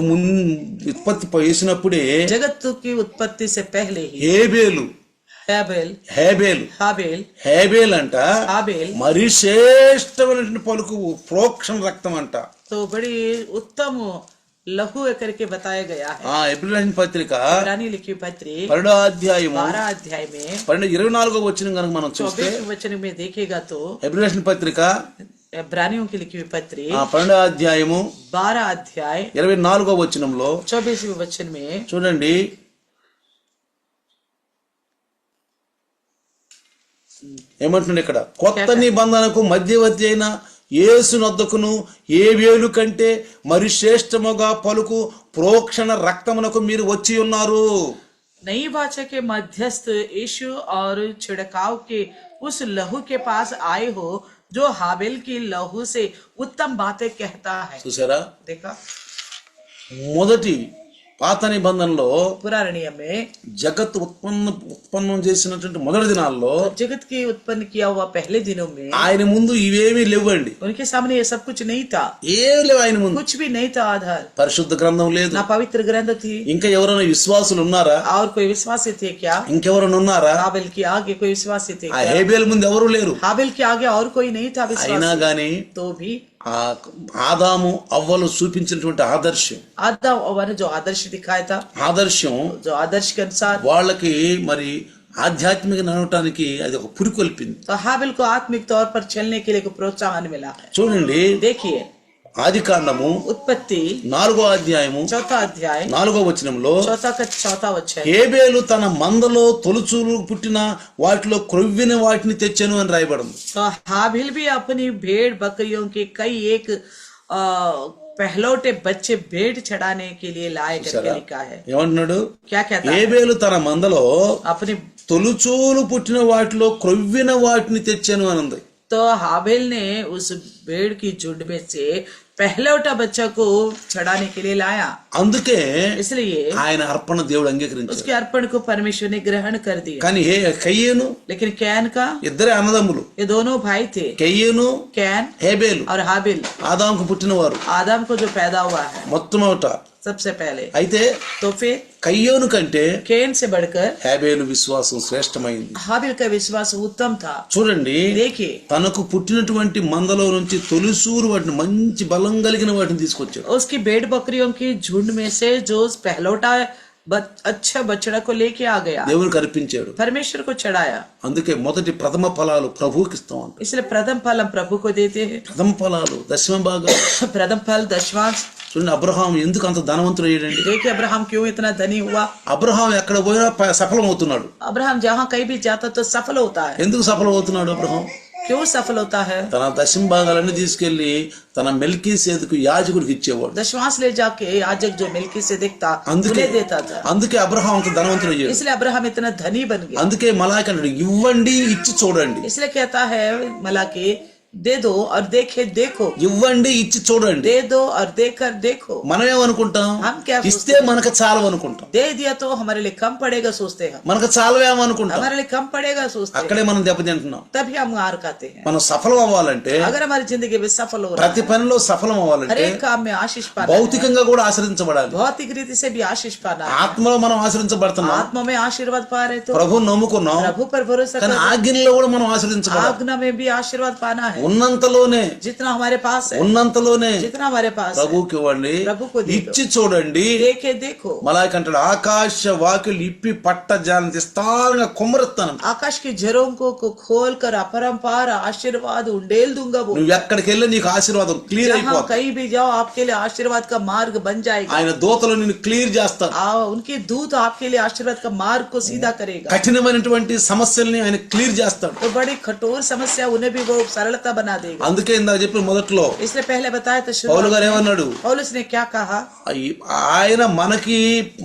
చేసినప్పుడే जगत की उत्पत्ति से पहले ही హేబేల్ అంట हाबेल మరి శ్రేష్టమైన పలుకు ప్రోక్షణ రక్తం అంట. तो बड़ी उत्तम लहू करके बताया गया है. ఎబ్రానీయుల పత్రిక इब्रानी लिखी पत्री 12వ అధ్యాయము 12 अध्याय में 24వ వచనం కనుక మనం చూస్తే, 24 वचन में देखेगा तो ఎబ్రానీయుల పత్రిక इब्रानियों की लिखी हुई पत्री 12వ అధ్యాయము 12 अध्याय 24వ వచనంలో 24वें वचन में చూడండి, ఏమంటున్నాడు ఇక్కడ, కొత్త నిబంధనకు మధ్యవర్తి అయిన యేసు నొద్దకును హేబేలు కంటే మరి శ్రేష్టముగా పలుకు ప్రోక్షణ రక్తమునకు మీరు వచ్చి ఉన్నారు. नई वाचा के मध्यस्थ यीशु और छिड़काव के उस लहू के पास आए हो जो हाबेल की लहू से उत्तम बातें कहता है. చూసారా, देखा, మొదటి పాత నిబంధనలో पुराने नियम में జగత్ ఉత్పన్నం చేసినటువంటి మొదటి దినాల్లో जगत की उत्पन्न किया हुआ पहले दिनों में ఆయన ముందు ఇవేమీ లేవండి. उनके सामने ये सब कुछ नहीं था. ఏం లేవు ఆయన ముందు. कुछ भी नहीं था. आधार పరిశుద్ధ గ్రంథం లేదు. ना पवित्र ग्रंथ थी. ఇంకా ఎవరైనా విశ్వాసులు ఉన్నారా? और कोई विश्वासी थे क्या? ఇంకెవరైనా ఉన్నారా? हाबेल के आगे कोई विश्वासी थे ఆ क्या? హేబేల్ ముందు ఎవరు లేరు. हाबेल के आगे और कोई नहीं था అయినా विश्वासी. గాని तो भी ఆ ఆదాము అవ్వలు చూపించినటువంటి ఆదర్శం, आदम और जो आदर्श दिखाया था, ఆదర్శం जो आदर्श के अनुसार వాళ్ళకి మరి ఆధ్యాత్మిక నడవటానికి అది ఒక పురికొల్పింది. तो हाबिल को आत्मिक तौर पर चलने के लिए प्रोत्साहन मिला है. చూడండి, देखिए ఆదికాండము उत्पत्ति 4వ అధ్యాయము 4 अध्याय 4వ వచనంలో 4 वचन, హేబేలు తన మందలో తొలుచూలు పుట్టిన వాటిలో క్రొవ్విన వాటిని తెచ్చెను అని రాయబడింది. तो हाबिल भी अपनी भेड़ बकरियों के कई एक पहलौटे बच्चे भेड़ चढ़ाने के लिए लाए करके लिखा है. ఏమంటున్నాడు? क्या कहता है? హేబేలు తన మందలో अपनी తొలుచూలు పుట్టిన వాటిలో క్రొవ్విన వాటిని తెచ్చాను అని ఉంది. तो हाबिल ने उस भेड़ की झुंड में से पहलौटा बच्चा को चढ़ाने के लिए लाया. అందుకే इसलिए ఆయన అర్పణ దేవుడు అంగీకరించాడు. उसके अर्पण को परमेश्वर ने ग्रहण कर दिया. కానీ కయ్యేను, लेकिन कैन का, ఇద్దరే అన్నదమ్ములు, ये दोनों भाई थे, కయ్యేను कैन హేబేలు, और हाबिल, ఆదాముకు పుట్టినవారు आदम को जो पैदा हुआ है మొట్టమొదట. सबसे पहले. అయితే तो फिर కయ్యోను కంటే कैन से बढ़कर హేబేలు విశ్వాసం శ్రేష్టమైంది. हाबिल का विश्वास उत्तम था. చూడండి, देखिए, తనకు పుట్టినటువంటి మందలో నుంచి తొలిసూరు వాటిని మంచి బలం కలిగిన వాటిని తీసుకొచ్చాడు. उसकी भेड़ बकरियों की झुंड में से जो पहलौटा अच्छा बछड़ा को लेके आ गया, దేవునికి అర్పించాడు. परमेश्वर को चढ़ाया. అందుకే మొదటి ప్రథమ ఫలాలు ప్రభువుకి ఇస్తాం అంట. इसलिए प्रथम फल हम प्रभु को देते हैं. ప్రథమ ఫలాలు, దశమ భాగాలు, प्रथम फल दशवांश చూడండి అబ్రహాం ఎందుకు అంత ధనవంతుడు అయ్యాడండి? देखिए अब्राहम क्यों इतना धनी हुआ। అబ్రహాం ఎక్కడ పోయినా సఫలం అవుతున్నాడు. अब्राहम जहाँ कहीं भी जाता तो सफल होता है। ఎందుకు సఫలం అవుతున్నాడు అబ్రహాం? क्यों सफल होता है? తన దశమ భాగాలన్నీ తీసుకెళ్లి తన మెల్కీసేదకు యాజకుడికి ఇచ్చేవాడు. दशमांश ले जाके याजक जो मिल्की से देखता అందుకే उन्हें देता था। అందుకే అబ్రహాం అంత ధనవంతుడు అయ్యాడు. इसलिए अब्राहम इतना धनी बन गया। అందుకే మలాకి అన్నాడు ఇవ్వండి ఇచ్చి చూడండి. इसलिए कहता है मलाकी दे दो और देखे देखो, ఇవ్వండి ఇచ్చి చూడండి. दे दो और देकर देखो। మనం ఏమనుకుంటాం? हम क्या ఇస్తే మనకు చాలు అనుకుంటాం. दे दिया तो हमारे लिए कम पड़ेगा सोचते हैं, మనకు చాలవేమనుకుంటాం. हमारे लिए कम पड़ेगा सोचते हैं, అక్కడే మనం దెబ్బతింటున్నాం. तभी हम हार खाते हैं। మనం సఫలం అవ్వాలంటే, अगर हमारी जिंदगी में सफल हो रहा ప్రతి పనిలో సఫలం है, हर అవ్వాలంటే एक काम में आशीष पाना है, భౌతికంగా కూడా ఆశ్రయించబడాలి. भौतिक रीति से भी आशीष पाना है। ఆత్మలో మనం ఆశ్రయించబడుతున్నాం. आत्मा में आशीर्वाद पा रहे तो ప్రభువుని నమ్ముకున్నాం, प्रभु पर भरोसा కానీ करो। ఆజ్ఞలో కూడా మనం ఆశ్రయించబడాలి. आज्ञा में भी आशीर्वाद पाना है। ఉన్నంతలోనే जितना हमारे पास है, ఉన్నంతలోనే जितना हमारे पास है, ప్రభువుకి ఇవ్వండి, प्रभु को दे दो। ఇచ్చి చూడండి. देखे देखो। మలాకి అంటాడు ఆకాశ వాకిలు ఇప్పి పట్ట జాలని విస్తారంగా కుమ్మరిస్తాను. आकाश की झरोकों को खोल कर अपरंपार आशीर्वाद उंडेल दूंगा। वो నువ్వు ఎక్కడికి వెళ్ళి నీకు ఆశీర్వాదం క్లియర్ जहाँ అయిపోతుంది. कहीं भी जाओ आपके लिए आशीर्वाद का मार्ग बन जाएगा। ఆయన దూతలు నిన్ను క్లియర్ చేస్తారు. उनके दूत आपके लिए आशीर्वाद का मार्ग को सीधा करेगा। కఠినమైనటువంటి సమస్యల్ని ఆయన క్లియర్ చేస్తాడు. तो बड़ी कठोर समस्या उन्हें भी वो सरलता बना देगा। అందుకే ఇందాక చెప్పిన మొదట్లో इसलिए पहले बताया था పౌలు గారు ఏమన్నాడు? पौलुस ने क्या कहा? ఆయన మనకి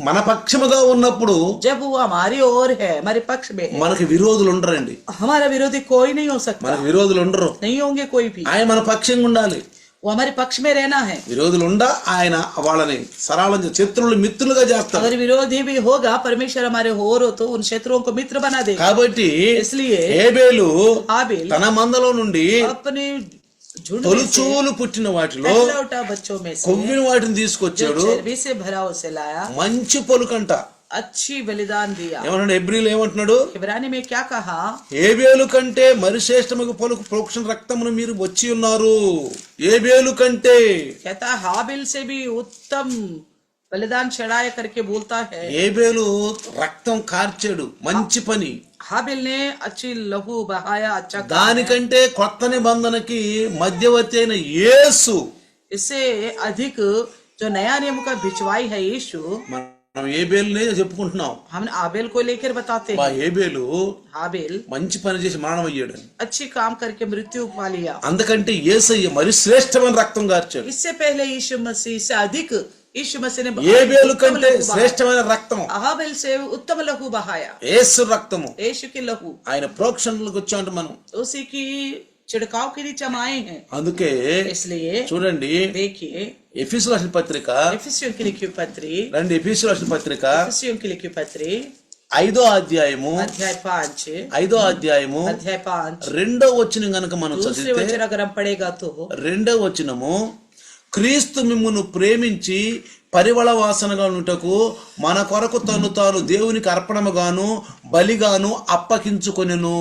మన పక్షముగా ఉన్నప్పుడు जब वो हमारी ओर है, हमारे पक्ष में है, మనకి విరోధులు ఉండరండి. हमारा विरोधी कोई नहीं हो सकता, మనకి విరోధులు ఉండరు. नहीं होंगे कोई भी। ఆయన మన పక్షంగా ఉండాలి. वो हमारे पक्ष में रहना है। విరోధులు ఉండా ఆయన వాళ్ళని సరళంగా శత్రువులు మిత్రులుగా చేస్తారు. अगर विरोधी भी होगा, परमेश्वर हमारे ओर हो तो उन शत्रुओं को मित्र बना देगा। కాబట్టి इसलिए హేబేలు हाबिल తన మందలో నుండి अपने झुंड में से తొలుచూలు పుట్టిన వాటిలో पहलौठा बच्चों में से కొవ్విన వాటిని जो తీసుకొచ్చాడు. चर्बी से भरा उसे लाया, మంచి పొలుకంట. अच्छी बलिदान दिया। ఏమన్నాడు హెబ్రీలు ఏమంటున్నాడు? इब्रानी में क्या कहा? హేబేలు కంటే మరి శ్రేష్టమైన పొలుకు ప్రోక్షణ రక్తమును మీరు వచ్చి ఉన్నారు. హేబేలు కంటే कहता हाबिल से भी उत्तम बलिदान चढ़ाया करके बोलता है। హేబేలు రక్తం కార్చాడు, మంచి పని. हाबिल ने अच्छी लहू बहाया, अच्छा काम है। దానికంటే కొత్త నిబంధనకి మధ్యవర్తి అయిన యేసు, इससे अधिक जो नया नियम का भिजवाई है यीशु, మనం హేబేలునే చెప్పుకుంటున్నాం. हम आबेल को लेकर बताते మా हैं। హేబేలు हाबिल మంచి పని చేసి మరణం అయ్యాడు. अच्छी काम करके मृत्यु पा लिया। అందుకంటే యేసయ్య మరి శ్రేష్టమైన రక్తం కార్చాడు. इससे पहले यीशु मसीह से अधिक यीशु मसीह ने హేబేలు उत्तम కంటే लहू बहाया। శ్రేష్టమైన రక్తం हाबिल से उत्तम लहू बहाया, యేసు రక్తము. यीशु की लहू, ఆయన ప్రోక్షణలకు వచ్చామంటే మనం. उसी की छिड़काव के नीचे हम आए हैं। అందుకే इसलिए చూడండి देखिए ఎఫెసీయులకు రాసిన పత్రిక, एफिसियों की लिखी पत्री, రండి ఎఫెసీయులకు రాసిన పత్రిక एफिसियों की लिखी पत्री 5వ అధ్యాయము अध्याय 5, 5వ అధ్యాయము अध्याय 5 2వ వచనం గనుక మనం दूसरे చదివితే, वचन अगर हम पढ़ेगा तो 2వ వచనము క్రీస్తు మిమ్మును ప్రేమించి పరిమళ వాసనగా ఉండుటకు మన కొరకు తను తాను దేవునికి అర్పణముగాను బలిగాను అప్పగించుకొనెను.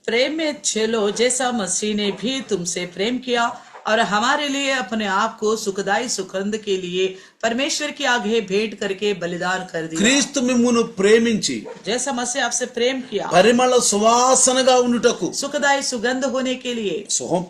प्रेम में चलो जैसा मसीह ने भी तुमसे प्रेम किया और हमारे लिए अपने आप को सुखदाई सुगंध के लिए परमेश्वर की आगे भेंट करके बलिदान कर दिया। క్రీస్తు మిమ్మును ప్రేమించి जैसा मसीह आपसे प्रेम किया, పరిమళ సువాసనగా ఉండుటకు. सुखदाई सुगंध होने के लिए।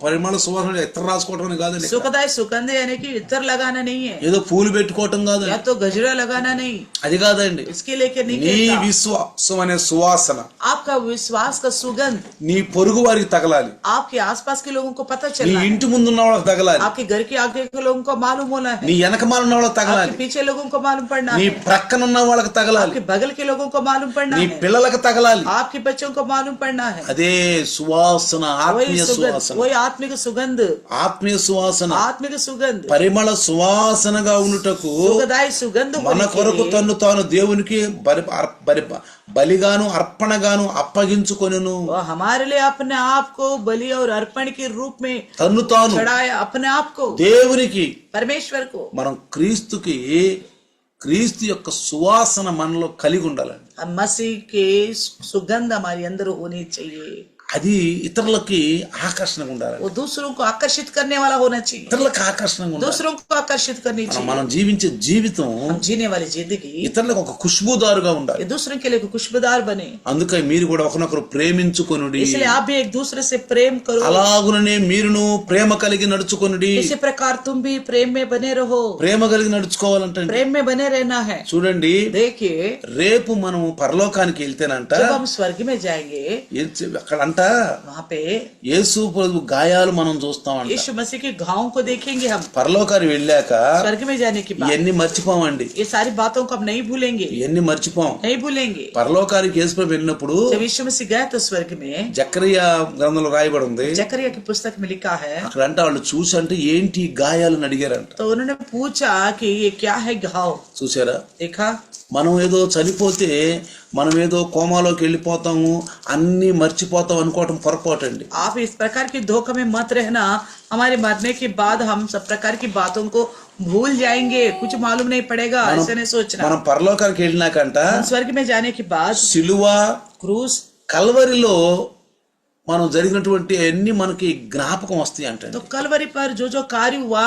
పరిమళ సువాసన ఎత్ర రాసుకోవటం కాదండి, सुखदाई सुगंध यानी कि इत्र लगाना नहीं है, ఏదో పూలు పెట్టుకోవటం కాదండి, या तो गजरा लगाना नहीं, అది కాదండి. इसके लेकर नहीं నీ कहता। విశ్వాసం అనే సువాసన आपका विश्वास का सुगंध నీ పొరుగు వారికి తగలాలి, आपके आसपास के लोगों को पता నీ चलना है, ఇంటి ముందు ఉన్న వాళ్ళకి తగలాలి, आपके घर के आगे के लोगों को मालूम होना है, నీ వెనకమాల ఉన్న వాళ్ళకి తగలాలి, आपके पीछे लोगों को मालूम पड़ना నీ है, ప్రక్కన ఉన్న వాళ్ళకి తగలాలి, आपके बगल के लोगों को मालूम पड़ना నీ है, పిల్లలకు తగలాలి. आपके बच्चों को मालूम पड़ना है। అదే సువాసన, ఆత్మీయ वही सुगंध, సువాసన. वही आत्मिक सुगंध, ఆత్మీయ సువాసన आत्मिक सुगंध, పరిమళ సువాసనగా ఉండుటకు सुखदाई सुगंध మన होने के కొరకు लिए తన్ను తాను దేవునికి బలిగాను అర్పణగాను అప్పగించుకొనెను. वो हमारे लिए अपने आप को बलि और अर्पण के रूप में తన్ను తాను चढ़ाया, अपने आप को దేవునికి. परमेश्वर को। మనం క్రీస్తు యొక్క సువాసన మనలో కలిగి ఉండాలండి. हम मसीह के सुगंध हमारे अंदर होनी चाहिए। అది ఇతరులకి ఆకర్షణగా ఉండాలి. वो दूसरों को आकर्षित करने वाला होना चाहिए, ఇతరులకు ఆకర్షణగా ఉండాలి. दूसरों को आकर्षित करनी चाहिए. మనం జీవించే జీవితం हम जीने वाली जिंदगी ఇతరులకు ఒక ఖుష్బూదారుగా ఉండాలి. ये दूसरों के लिए खुशबूदार बने. అందుకే మీరు కూడా ఒకరినొకరు ప్రేమించుకొనుడి. इसलिए आप भी एक दूसरे से प्रेम करो. అలాగుననే మీరును ప్రేమ కలిగి నడుచుకొనుడి. इसी प्रकार तुम भी प्रेम में बने रहो. ప్రేమ కలిగి నడుచుకోవాలంటే प्रेम में बने रहना है. చూడండి, देखिए రేపు మనం పరలోకానికి వెళ్తేనంట जब हम स्वर्ग में जाएंगे అక్కడంట वहाँ पे యేసు ప్రభు గాయాలు మనం చూస్తామంట. यीशु मसीह के घावों को देखेंगे हम. పరలోకానికి వెళ్ళాక स्वर्ग में जाने के बाद ఇవన్నీ మర్చిపోమండి. ये सारी बातों को हम नहीं भूलेंगे, ఇవన్నీ మర్చిపోం. नहीं भूलेंगे. పరలోకానికి యేసు ప్రభు వెళ్ళినప్పుడు जब यीशु मसीह गए तो स्वर्ग में, జకరియా గ్రంథంలో రాయబడి ఉంది, जकरिया की पुस्तक में लिखा है, అక్కడంట వాళ్ళు చూసి అంటే ఏంటి ఈ గాయాలను అడిగారంట. तो उन्होंने पूछा कि ये क्या है घाव. చూసారా, देखा, మనం ఏదో చనిపోతే మనం ఏదో కోమాలోకి వెళ్ళిపోతాము, అన్ని మర్చిపోతాం అనుకోవటం పొరపాటండి. आप इस प्रकार की धोखा में मत रहना. हमारे मरने के बाद हम सब प्रकार की बातों को भूल जाएंगे, कुछ मालूम नहीं पड़ेगा, ऐसे नहीं सोचना. మనం పరలోకానికి వెళ్ళినాకంట स्वर्ग में जाने के बाद సిలువ क्रूस, కల్వరిలో మనం జరిగినటువంటి అన్ని మనకి జ్ఞాపకం వస్తాయి అంటే. तो कलवरी पर जो जो कार्य हुआ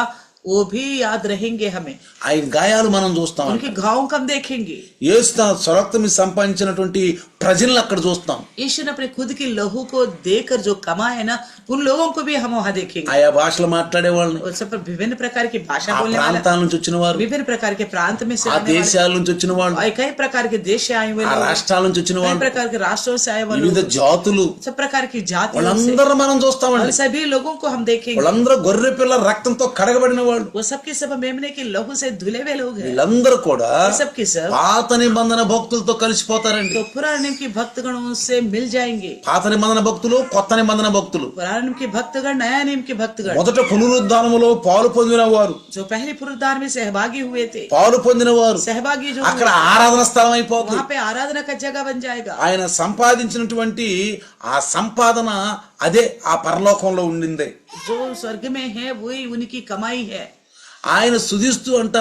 वो भी याद रहेंगे हमें. ఆయన గాయాలు మనం చూస్తాం. उनके घावों को हम देखेंगे. యేసు తన స్వరక్తమి సంపాదించినటువంటి ప్రజలను అక్కడ చూస్తాం. यीशु ने अपने खुद की लहू को देकर जो कमा है ना, उन लोगों को भी हम वहाँ देखेंगे. ఆయా భాషలు మాట్లాడే వాళ్ళని, उस पर विभिन्न प्रकार की भाषा ఆ बोलने वाला, ప్రాంతాల నుంచి వచ్చిన వారు, विभिन्न प्रकार के प्रांत में से ఆ रहने वाले, దేశాల నుంచి వచ్చిన వాళ్ళు, और कई प्रकार के देश से आए हुए ఆ लोग, రాష్ట్రాల నుంచి వచ్చిన कई వాళ్ళు, प्रकार के राष्ट्रों से आए हुए వివిధ लोग, జాతులు, सब प्रकार की जातियों से, వాళ్ళందరూ మనం और చూస్తామండి. सभी लोगों को हम देखेंगे. వాళ్ళందరూ గొర్రె పిల్ల రక్తంతో కడగబడిన వాళ్ళు. वो सबके सब मेमने के लहू से धुले हुए लोग हैं. వీళ్ళందరూ కూడా ये सब के सब పాత నిబంధన భక్తులతో కలిసిపోతారండి. तो पुराने नियम के भक्तगणों से मिल जाएंगे. పాత నిబంధన భక్తులు, కొత్త నిబంధన భక్తులు. पुराने नियम के भक्तगण, नया नियम के भक्तगण, మొదట పునరుద్ధానములో పాలు పొందిన వారు, जो पहले पुनरुद्धार में सहभागी हुए थे, పాలు పొందిన వారు सहभागी जो అక్కడ ఆరాధన స్థలం అయిపోతుంది. वहाँ पे आराधना का जगह बन जाएगा. ఆయన సంపాదించినటువంటి ఆ సంపాదన అదే ఆ పరలోకంలో ఉండిందే. जो स्वर्ग में है वही उनकी कमाई है. ఆయన స్తుతిస్తూ అంట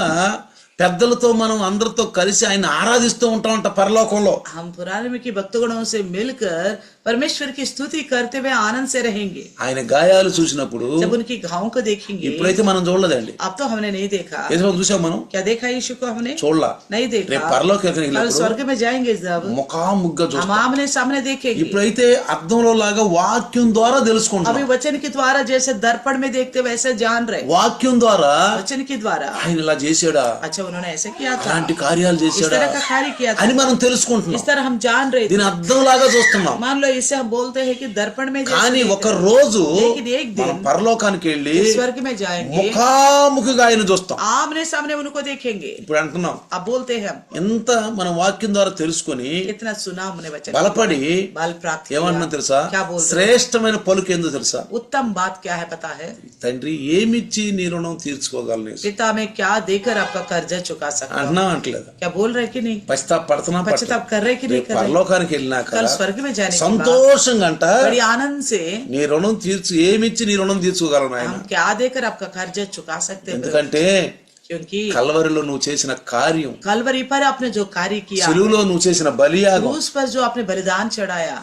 పెద్దలతో మనం అందరితో కలిసి ఆయన ఆరాధిస్తూ ఉంటామంట పరలోకంలో. हम पुराने नियम के भक्तगणों से मिलकर परमेश्वर की स्तुति करते हुए आनंद से रहेंगे. ఆయన గాయాలు చూసినప్పుడు जब उनकी घावों को देखेंगे, ఇప్పుడైతే మనం చూడలేదండి. अब तो हमने नहीं देखा. ఏదో చూసాం మనం, क्या देखा यीशु को हमने? చూడలా. नहीं రేపు देखा. పరలోకానికి कल వెళ్ళినప్పుడు स्वर्ग में जाएंगे जब ముఖాముగ్గా हम చూస్తాం. आमने सामने देखेंगे. ఇప్పుడైతే అర్థంలో లాగా వాక్యం ద్వారా తెలుసుకుంటాం. अभी वचन के द्वारा जैसे दर्पण में देखते वैसे जान रहे. వాక్యం ద్వారా वचन के द्वारा, ఆయన ఇలా చేశాడా, अच्छा उन्होंने ऐसे किया था, అలాంటి కార్యాలు इस చేశాడా तरह का कार्य किया था, అని మనం తెలుసుకుంటున్నాం. इस तरह हम जान रहे थे. దీని అర్థం లాగా చూస్తున్నాం. मान लो इसे हम बोलते हैं कि दर्पण में కానీ जैसे ఒక రోజు लेकिन एक दिन మనం పరలోకానికి వెళ్ళి स्वर्ग में जाएंगे, ముఖాముఖిగా ఆయన చూస్తాం. आमने सामने उनको देखेंगे. ఇప్పుడు అంటున్నాం, अब बोलते हैं हम ఎంత మనం వాక్యం ద్వారా తెలుసుకొని इतना सुना हमने वचन, బలపడి बल प्राप्त ఏమన్నా किया. తెలుసా, क्या बोलते? శ్రేష్టమైన పలుకు ఏందో తెలుసా, उत्तम बात क्या है पता है? తండ్రి ఏమిచ్చి నీ రుణం తీర్చుకోగలను पिता में क्या देकर आपका कर्जा चुका सकता हूं? అంటున్నాం అంటలేదు. क्या बोल रहे कि नहीं? పశ్చాత్తాప పడుతున్నా पश्चाताप कर रहे कि नहीं कर रहे? పరలోకానికి వెళ్ళినాక कल स्वर्ग में जाने के बाद సంతోషంగా అంట बड़ी आनंद से నీ రుణం తీర్చు, ఏమిచ్చి నీ రుణం తీర్చుకోగలను ఆయన. हम क्या देकर आपका कर्जा चुका सकते हैं? ఎందుకంటే क्योंकि కల్వరిలో నువ్వు చేసిన కార్యం, कलवरी पर आपने जो कार्य किया, సిలువలో నువ్వు చేసిన బలియాగం, क्रूस पर जो आपने बलिदान चढ़ाया,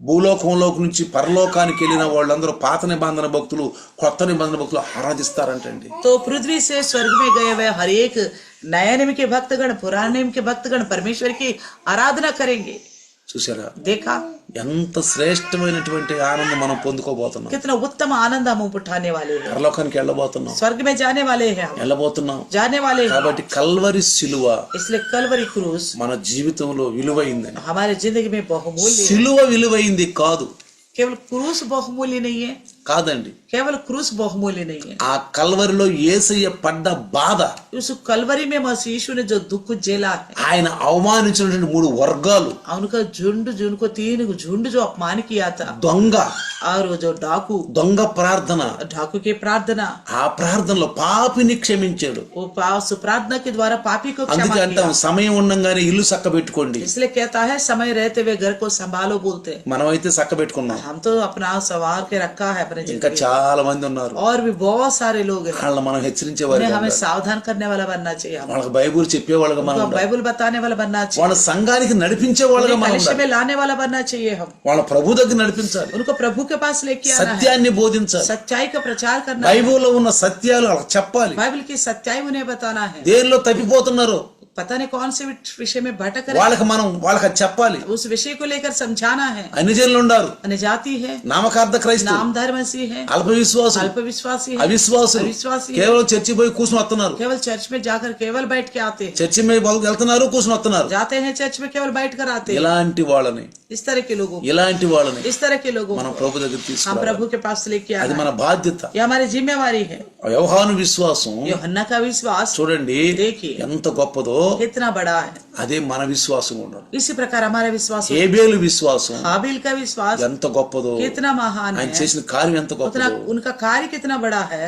భూలోకంలోకి నుంచి పరలోకానికి వెళ్ళిన వాళ్ళందరూ పాత నిబంధన భక్తులు, కొత్త నిబంధన భక్తులు ఆరాధిస్తారంటండి. तो पृथ्वी से स्वर्ग में गए हुए हर एक नया नियम के भक्तगण, पुराने नियम के भक्तगण परमेश्वर की आराधना करेंगे. చూసారా, देखा ఎంత శ్రేష్టమైనటువంటి ఆనందం మనం పొందుకోబోతున్నాం. कितना उत्तम आनंद हम उठाने वाले हैं. పరలోకానికి వెళ్ళబోతున్నాం, स्वर्ग में जाने वाले हैं, हम వెళ్ళబోతున్నాం. जाने वाले हैं. కాబట్టి కల్వరి సిలువ इसलिए कलवरी क्रूस మన జీవితంలో విలువైందని. हमारे जिंदगी में बहुमूल्य है. సిలువ విలువైంది కాదు, केवल क्रूस बहुमूल्य नहीं है, కాదండి. केवल क्रूस बहुमूल्य नहीं है. ఆ కల్వరిలో యేసయ్య పడ్డ బాధ, उस कलवरी में मसीह यीशु ने जो दुख झेला है, ఆయన అవమానించినటువంటి 3 వర్గాలు, उनका झुंड, जिनको 3 झुंड जो अपमान किया था, దొంగ, और वो जो डाकू, దొంగ ప్రార్థన, डाकू की प्रार्थना, ఆ ప్రార్థనలో పాపిని క్షమించాడు. वो उस प्रार्थना के द्वारा पापी को क्षमा అందుకే किया. అంటాం సమయం ఉండంగానే ఇల్లు చక్క పెట్టుకోండి. इसलिए कहता है समय रहते हुए घर को संभालो बोलते हैं. మనమైతే చక్క పెట్టుకున్నాం. हम तो अपना सवार के रखा है, अपने ఇంకా जिंदगी చాలా మంది ఉన్నారు. और भी बहुत सारे लोग हैं, వాళ్ళని మనం హెచ్చరించేవారు उन्हें हमें सावधान करने वाला बनना चाहिए, हम వాళ్ళకి బైబిల్ చెప్పేవాళ్ళగా మనం उनको ఉండాలి. बाइबल बताने वाला बनना चाहिए, వాళ్ళ సంఘానికి నడిపించే వాళ్ళగా उन्हें మనం कलिशे ఉండాలి. में लाने वाला बनना चाहिए, हम వాళ్ళ ప్రభు దగ్గర నడిపించాలి, उनको प्रभु के पास लेके आना है, సత్యాన్ని బోధించాలి, सच्चाई का प्रचार करना है, బైబిల్లో ఉన్న సత్యాలు వాళ్ళకి చెప్పాలి. बाइबल की सच्चाई उन्हें बताना है, దేనిలో తప్పిపోతున్నారో पता नहीं कौन से विषय में भटक रहे, వాళ్ళకి వాళ్ళకి అది చెప్పాలి. उस विषय को लेकर समझाना है. అన్ని జనులు ఉన్నారు, जाति है, నామకార్థ క్రైస్తవులు, नामधर्मसी है, అల్ప విశ్వాసులు, अल्पविश्वासी है, అవిశ్వాసులు अविश्वासी है, కేవలం చర్చి పోయి కూర్చుని వస్తున్నారు, केवल चर्च में जाकर केवल बैठ के आते हैं, చర్చి మీద వెళ్తున్నారు, కూర్చుని వస్తున్నారు. जाते हैं चर्च में केवल बैठ कर आते हैं. ఇలాంటి వాళ్ళని इस तरह के लोगों को, ఇలాంటి వాళ్ళని इस तरह के लोगों మనం को ప్రభు దగ్గర हम తీసుకురావాలి. प्रभु के पास लेके అది आना మన है. బాధ్యత. ये हमारी जिम्मेवारी है. యోహాను విశ్వాసం यूहन्ना का विश्वास చూడండి देखिए ఎంత గొప్పదో, कितना बड़ा है. అదే మన విశ్వాసం ఉండాలి. इसी प्रकार हमारा विश्वास, హేబేలు విశ్వాసం हाबिल का विश्वास ఎంత గొప్పదో, कितना महान ఆయన है, చేసిన కార్యం ఎంత उतना గొప్పదో. उनका कार्य कितना बड़ा है.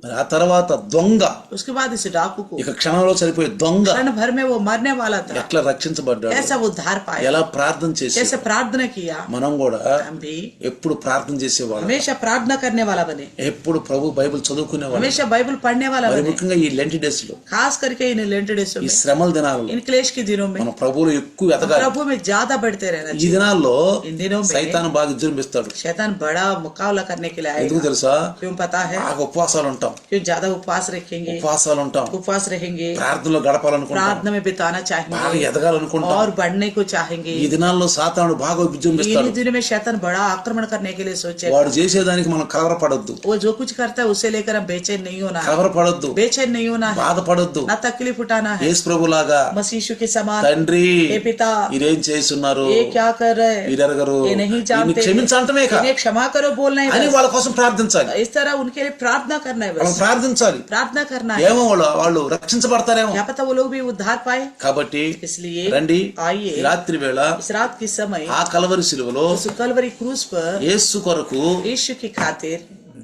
మరి ఆ తర్వాత దొంగ, उसके बाद इस डाकू को ఇక క్షణంలో చనిపోయే దొంగ क्षण भर में वो मरने वाला था, ఎట్లా రక్షించబడ్డాడు, कैसा वो उद्धार पाया, ఎలా ప్రార్థన చేసి. कैसे प्रार्थना किया. మనం కూడా हम भी ఎప్పుడు ప్రార్థన చేసేవాళ్ళం, हमेशा प्रार्थना करने वाला बने, ఎప్పుడు ప్రభు బైబిల్ చదువుకునేవాళ్ళం. हमेशा बाइबल पढ़ने वाला మరి बने, ముఖ్యంగా ఈ లెంటి డేస్ లో, खास करके इन लेंट डेज ఈ में, శ్రమల దినాలలో इन क्लेश के दिनों में మన ప్రభువులో ఎక్కువ ఎదగాలి. प्रभु में ज्यादा बढ़ते रहना ఈ चाहिए. దినాల్లో इन दिनों में సైతాను బాగా విజృంభిస్తాడు. शैतान बड़ा मुकाबला करने के लिए ఎందుకు आएगा. తెలుసా? क्यों पता है? బాగా ఉపవాసాలు ఉంటాం, क्यों ज्यादा उपवास रखेंगे, ఉపవాసాలు ఉంటాం, उपवास रहेंगे, ప్రార్థనలో గడపాలనుకుంటాం, प्रार्थना में बिताना బాగా चाहेंगे ఎదగాలనుకుంటాం. और बढ़ने को चाहेंगे. ఈ దినాల్లో సాతానుడు బాగా విజృంభిస్తాడు. इन दिनों में शैतान बड़ा आक्रमण करने के लिए सोचे. వాడు చేసేదానికి మనం కలవరపడొద్దు, वो जो कुछ करता है उसे लेकर हम बेचैन नहीं होना है, కలవరపడొద్దు, बेचैन नहीं होना है, బాధపడొద్దు. ना तकलीफ उठाना है. యేసు ప్రభులాగా मसीह यीशु के समान, తండ్రి हे पिता వీరేం చేస్తున్నారు, ये क्या कर रहे हैं, వీరెరగరు, ये नहीं వీరిని जानते, క్షమించటమే కాదు इन्हें क्षमा करो बोलना है అని बस. వాళ్ళ కోసం ప్రార్థించాలి. इस तरह उनके लिए प्रार्थना करना है, మనం बस ప్రార్థించాలి. प्रार्थना करना है. ఏమో వాళ్ళు రక్షించబడతారేమో. क्या पता वो लोग भी उद्धार पाए. కాబట్టి इसलिए రండి, आइए ఈ రాత్రి వేళ इस रात के समय ఆ కలవరి శిలువలో उस कलवरी क्रूज पर యేసు కొరకు यीशु की खातिर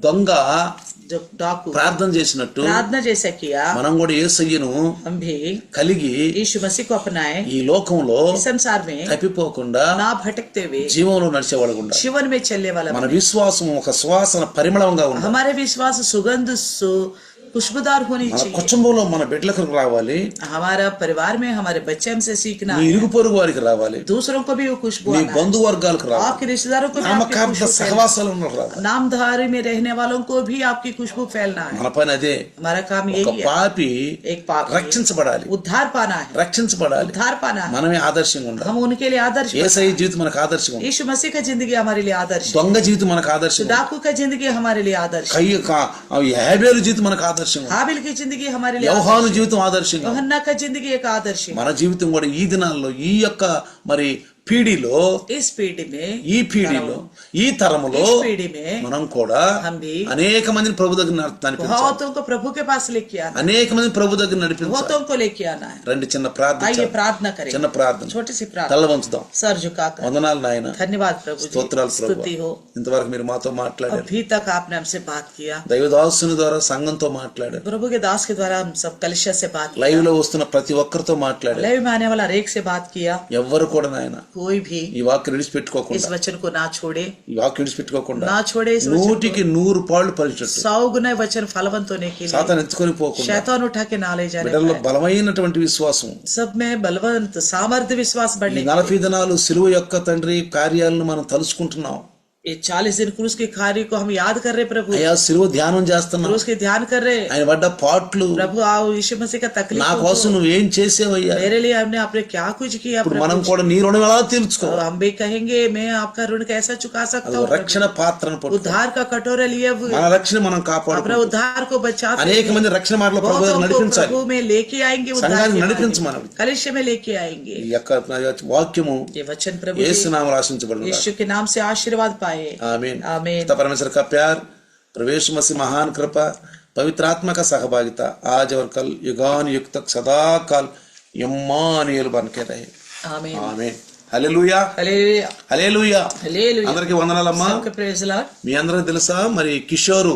దొంగ जो डाकू ప్రార్థన చేసినట్టు प्रार्थना जैसा किया, మనం కూడా యేసయ్యను हम भी కలిగి यीशु मसीह को अपनाए, ఈ లోకంలో इस संसार में తప్పిపోకుండా ना भटकते हुए జీవంలో నడిచేవాడు ఉండాలి. जीवन में चलने वाला మన बने. విశ్వాసం ఒక సువాసన పరిమళంగా ఉండాలి. हमारे विश्वास सुगंध खुशबूदार होनी మన चाहिए. కుటుంబంలో మన బిడ్డలకు రావాలి, हमारा परिवार में हमारे बच्चे हमसे सीखना నీ है, ఇరుగు పొరుగు వారికి రావాలి, दूसरों को भी वो खुशबू నీ आना है, బంధువర్గాలకు రావాలి, आपके रिश्तेदारों को भी आपकी నామకార్థ खुशबू फैलना సహవాసాలు ఉన్నట్టు రావాలి. है, नामधारी में रहने वालों को भी आपकी खुशबू फैलना है. మన పని అదే. हमारा काम ఒక यही है. పాపి एक पाप రక్షించబడాలి, उद्धार पाना है, రక్షించబడాలి. उद्धार पाना है. మనమే ఆదర్శంగా ఉండాలి. हम उनके लिए आदर्श बने. యేసయ్య జీవితం మనకు ఆదర్శంగా ఉంది. यीशु मसीह का जिंदगी हमारे लिए आदर्श है. దొంగ జీవితం మనకు ఆదర్శంగా ఉంది. डाकू का जिंदगी हमारे लिए आदर्श है. హేబేలు జీవితం మనకు ఆదర్శంగా ఉంది. हाबिल की जिंदगी हमारे लिए యోహాను आदर्श జీవితం ఆదర్శంగా है. ఉంది. यूहन्ना का जिंदगी एक आदर्श है. మన జీవితం కూడా ఈ దినాల్లో ఈ యొక్క మరి పీడిలో, इस पीढ़ी में, ఈ పీడిలో, ఈ తరములో इस पीढ़ी में మనం కూడా हम भी అనేక మందిని ప్రభు దగ్గర నడిపించాలి, बहुतों को प्रभु के पास लेके आना, అనేక మందిని ప్రభు దగ్గర నడిపించాలి. बहुतों को लेके आना है. రండి, చిన్న ప్రార్థన आइए చేద్దాం. प्रार्थना करें, చిన్న ప్రార్థన, छोटी सी प्रार्थना, తల వంచుదాం. सर झुकाकर. వందనాలు నాయన, धन्यवाद प्रभु जी, స్తోత్రాలు ప్రభు. स्तुति हो. ఇంతవరకు మీరు మాతో మాట్లాడారు, अभी तक आपने हमसे बात किया, దైవదాసుని ద్వారా సంఘంతో మాట్లాడారు, प्रभु के दास के द्वारा हम सब कलिशा से बात किया, లైవ్ లో వస్తున్న ప్రతి ఒక్కరితో మాట్లాడారు. लाइव में आने वाला रेख से बात किया. ఎవ్వరు కూడా నాయన कोई भी ఈ వాక్యం విడిచిపెట్టుకోకుండా, इस वचन को ना छोड़े, ఈ వాక్యం విడిచిపెట్టుకోకుండా ना छोड़े इस वचन 100కి 100 పాళ్ళు పరిచట్టు 100 गुना वचन फलवंत होने के लिए సాతాను ఎత్తుకొని పోకుండా शैतान उठा के ना ले जाने బిడ్డల్లో पाए. బలమైనటువంటి విశ్వాసం, सब में बलवंत सामर्थ्य विश्वास ఈ बढ़ने 40 దినాలు సిలువ యొక్క తండ్రి కార్యాలను మనం తలుచుకుంటున్నాం. ये 40 दिन क्रूस के कार्य को हम याद कर रहे प्रभु, అయ్యా సిలువ ధ్యానం చేస్తున్నాం, क्रूस के ध्यान कर रहे ఆయన పడ్డ పాట్లు, प्रभु. आओ यीशु मसीह का तकलीफ నా కోసం నువ్వేం చేసేవయ్యా, मेरे लिए हमने आपने क्या कुछ किया ఇప్పుడు प्रभु. మనం కూడా నీ రుణం ఎలా తీర్చుకో. तो हम भी कहेंगे मैं आपका ऋण कैसा चुका सकता అది हूँ రక్షణ పాత్రను प्रभु. उद्धार का कटोरा लिए हुए మన రక్షణ మనం अपना కాపాడుకో. उद्धार को बचाते అనేక మంది రక్షణ మార్గంలో ప్రభు దగ్గర बहुतों को నడిపించాలి, प्रभु में लेके आएंगे, उद्धार సంఘాన్ని के నడిపించమని. मार्ग, कलिशे में लेके आएंगे. ఈ యొక్క వాక్యము ये वचन प्रभु యేసు जी, నామములో ఆశీర్వదించబడును. यीशु के नाम से आशीर्वाद पाए. आमीन. आमीन. पिता परमेश्वर का प्यार, प्रभु यीशु मसीह महान कृपा, पवित्र आत्मा का सहभागिता आज और कल युगान युग तक सदा काल इम्मानुएल बन के रहे. आमीन. आमीन. హల్లెలూయా, हालेलुया, హల్లెలూయా. हालेलुया. అందరికీ వందనాలమ్మా. सबके प्रेज लॉर्ड. మీ అందరికీ తెలుసా మరి కిషోర్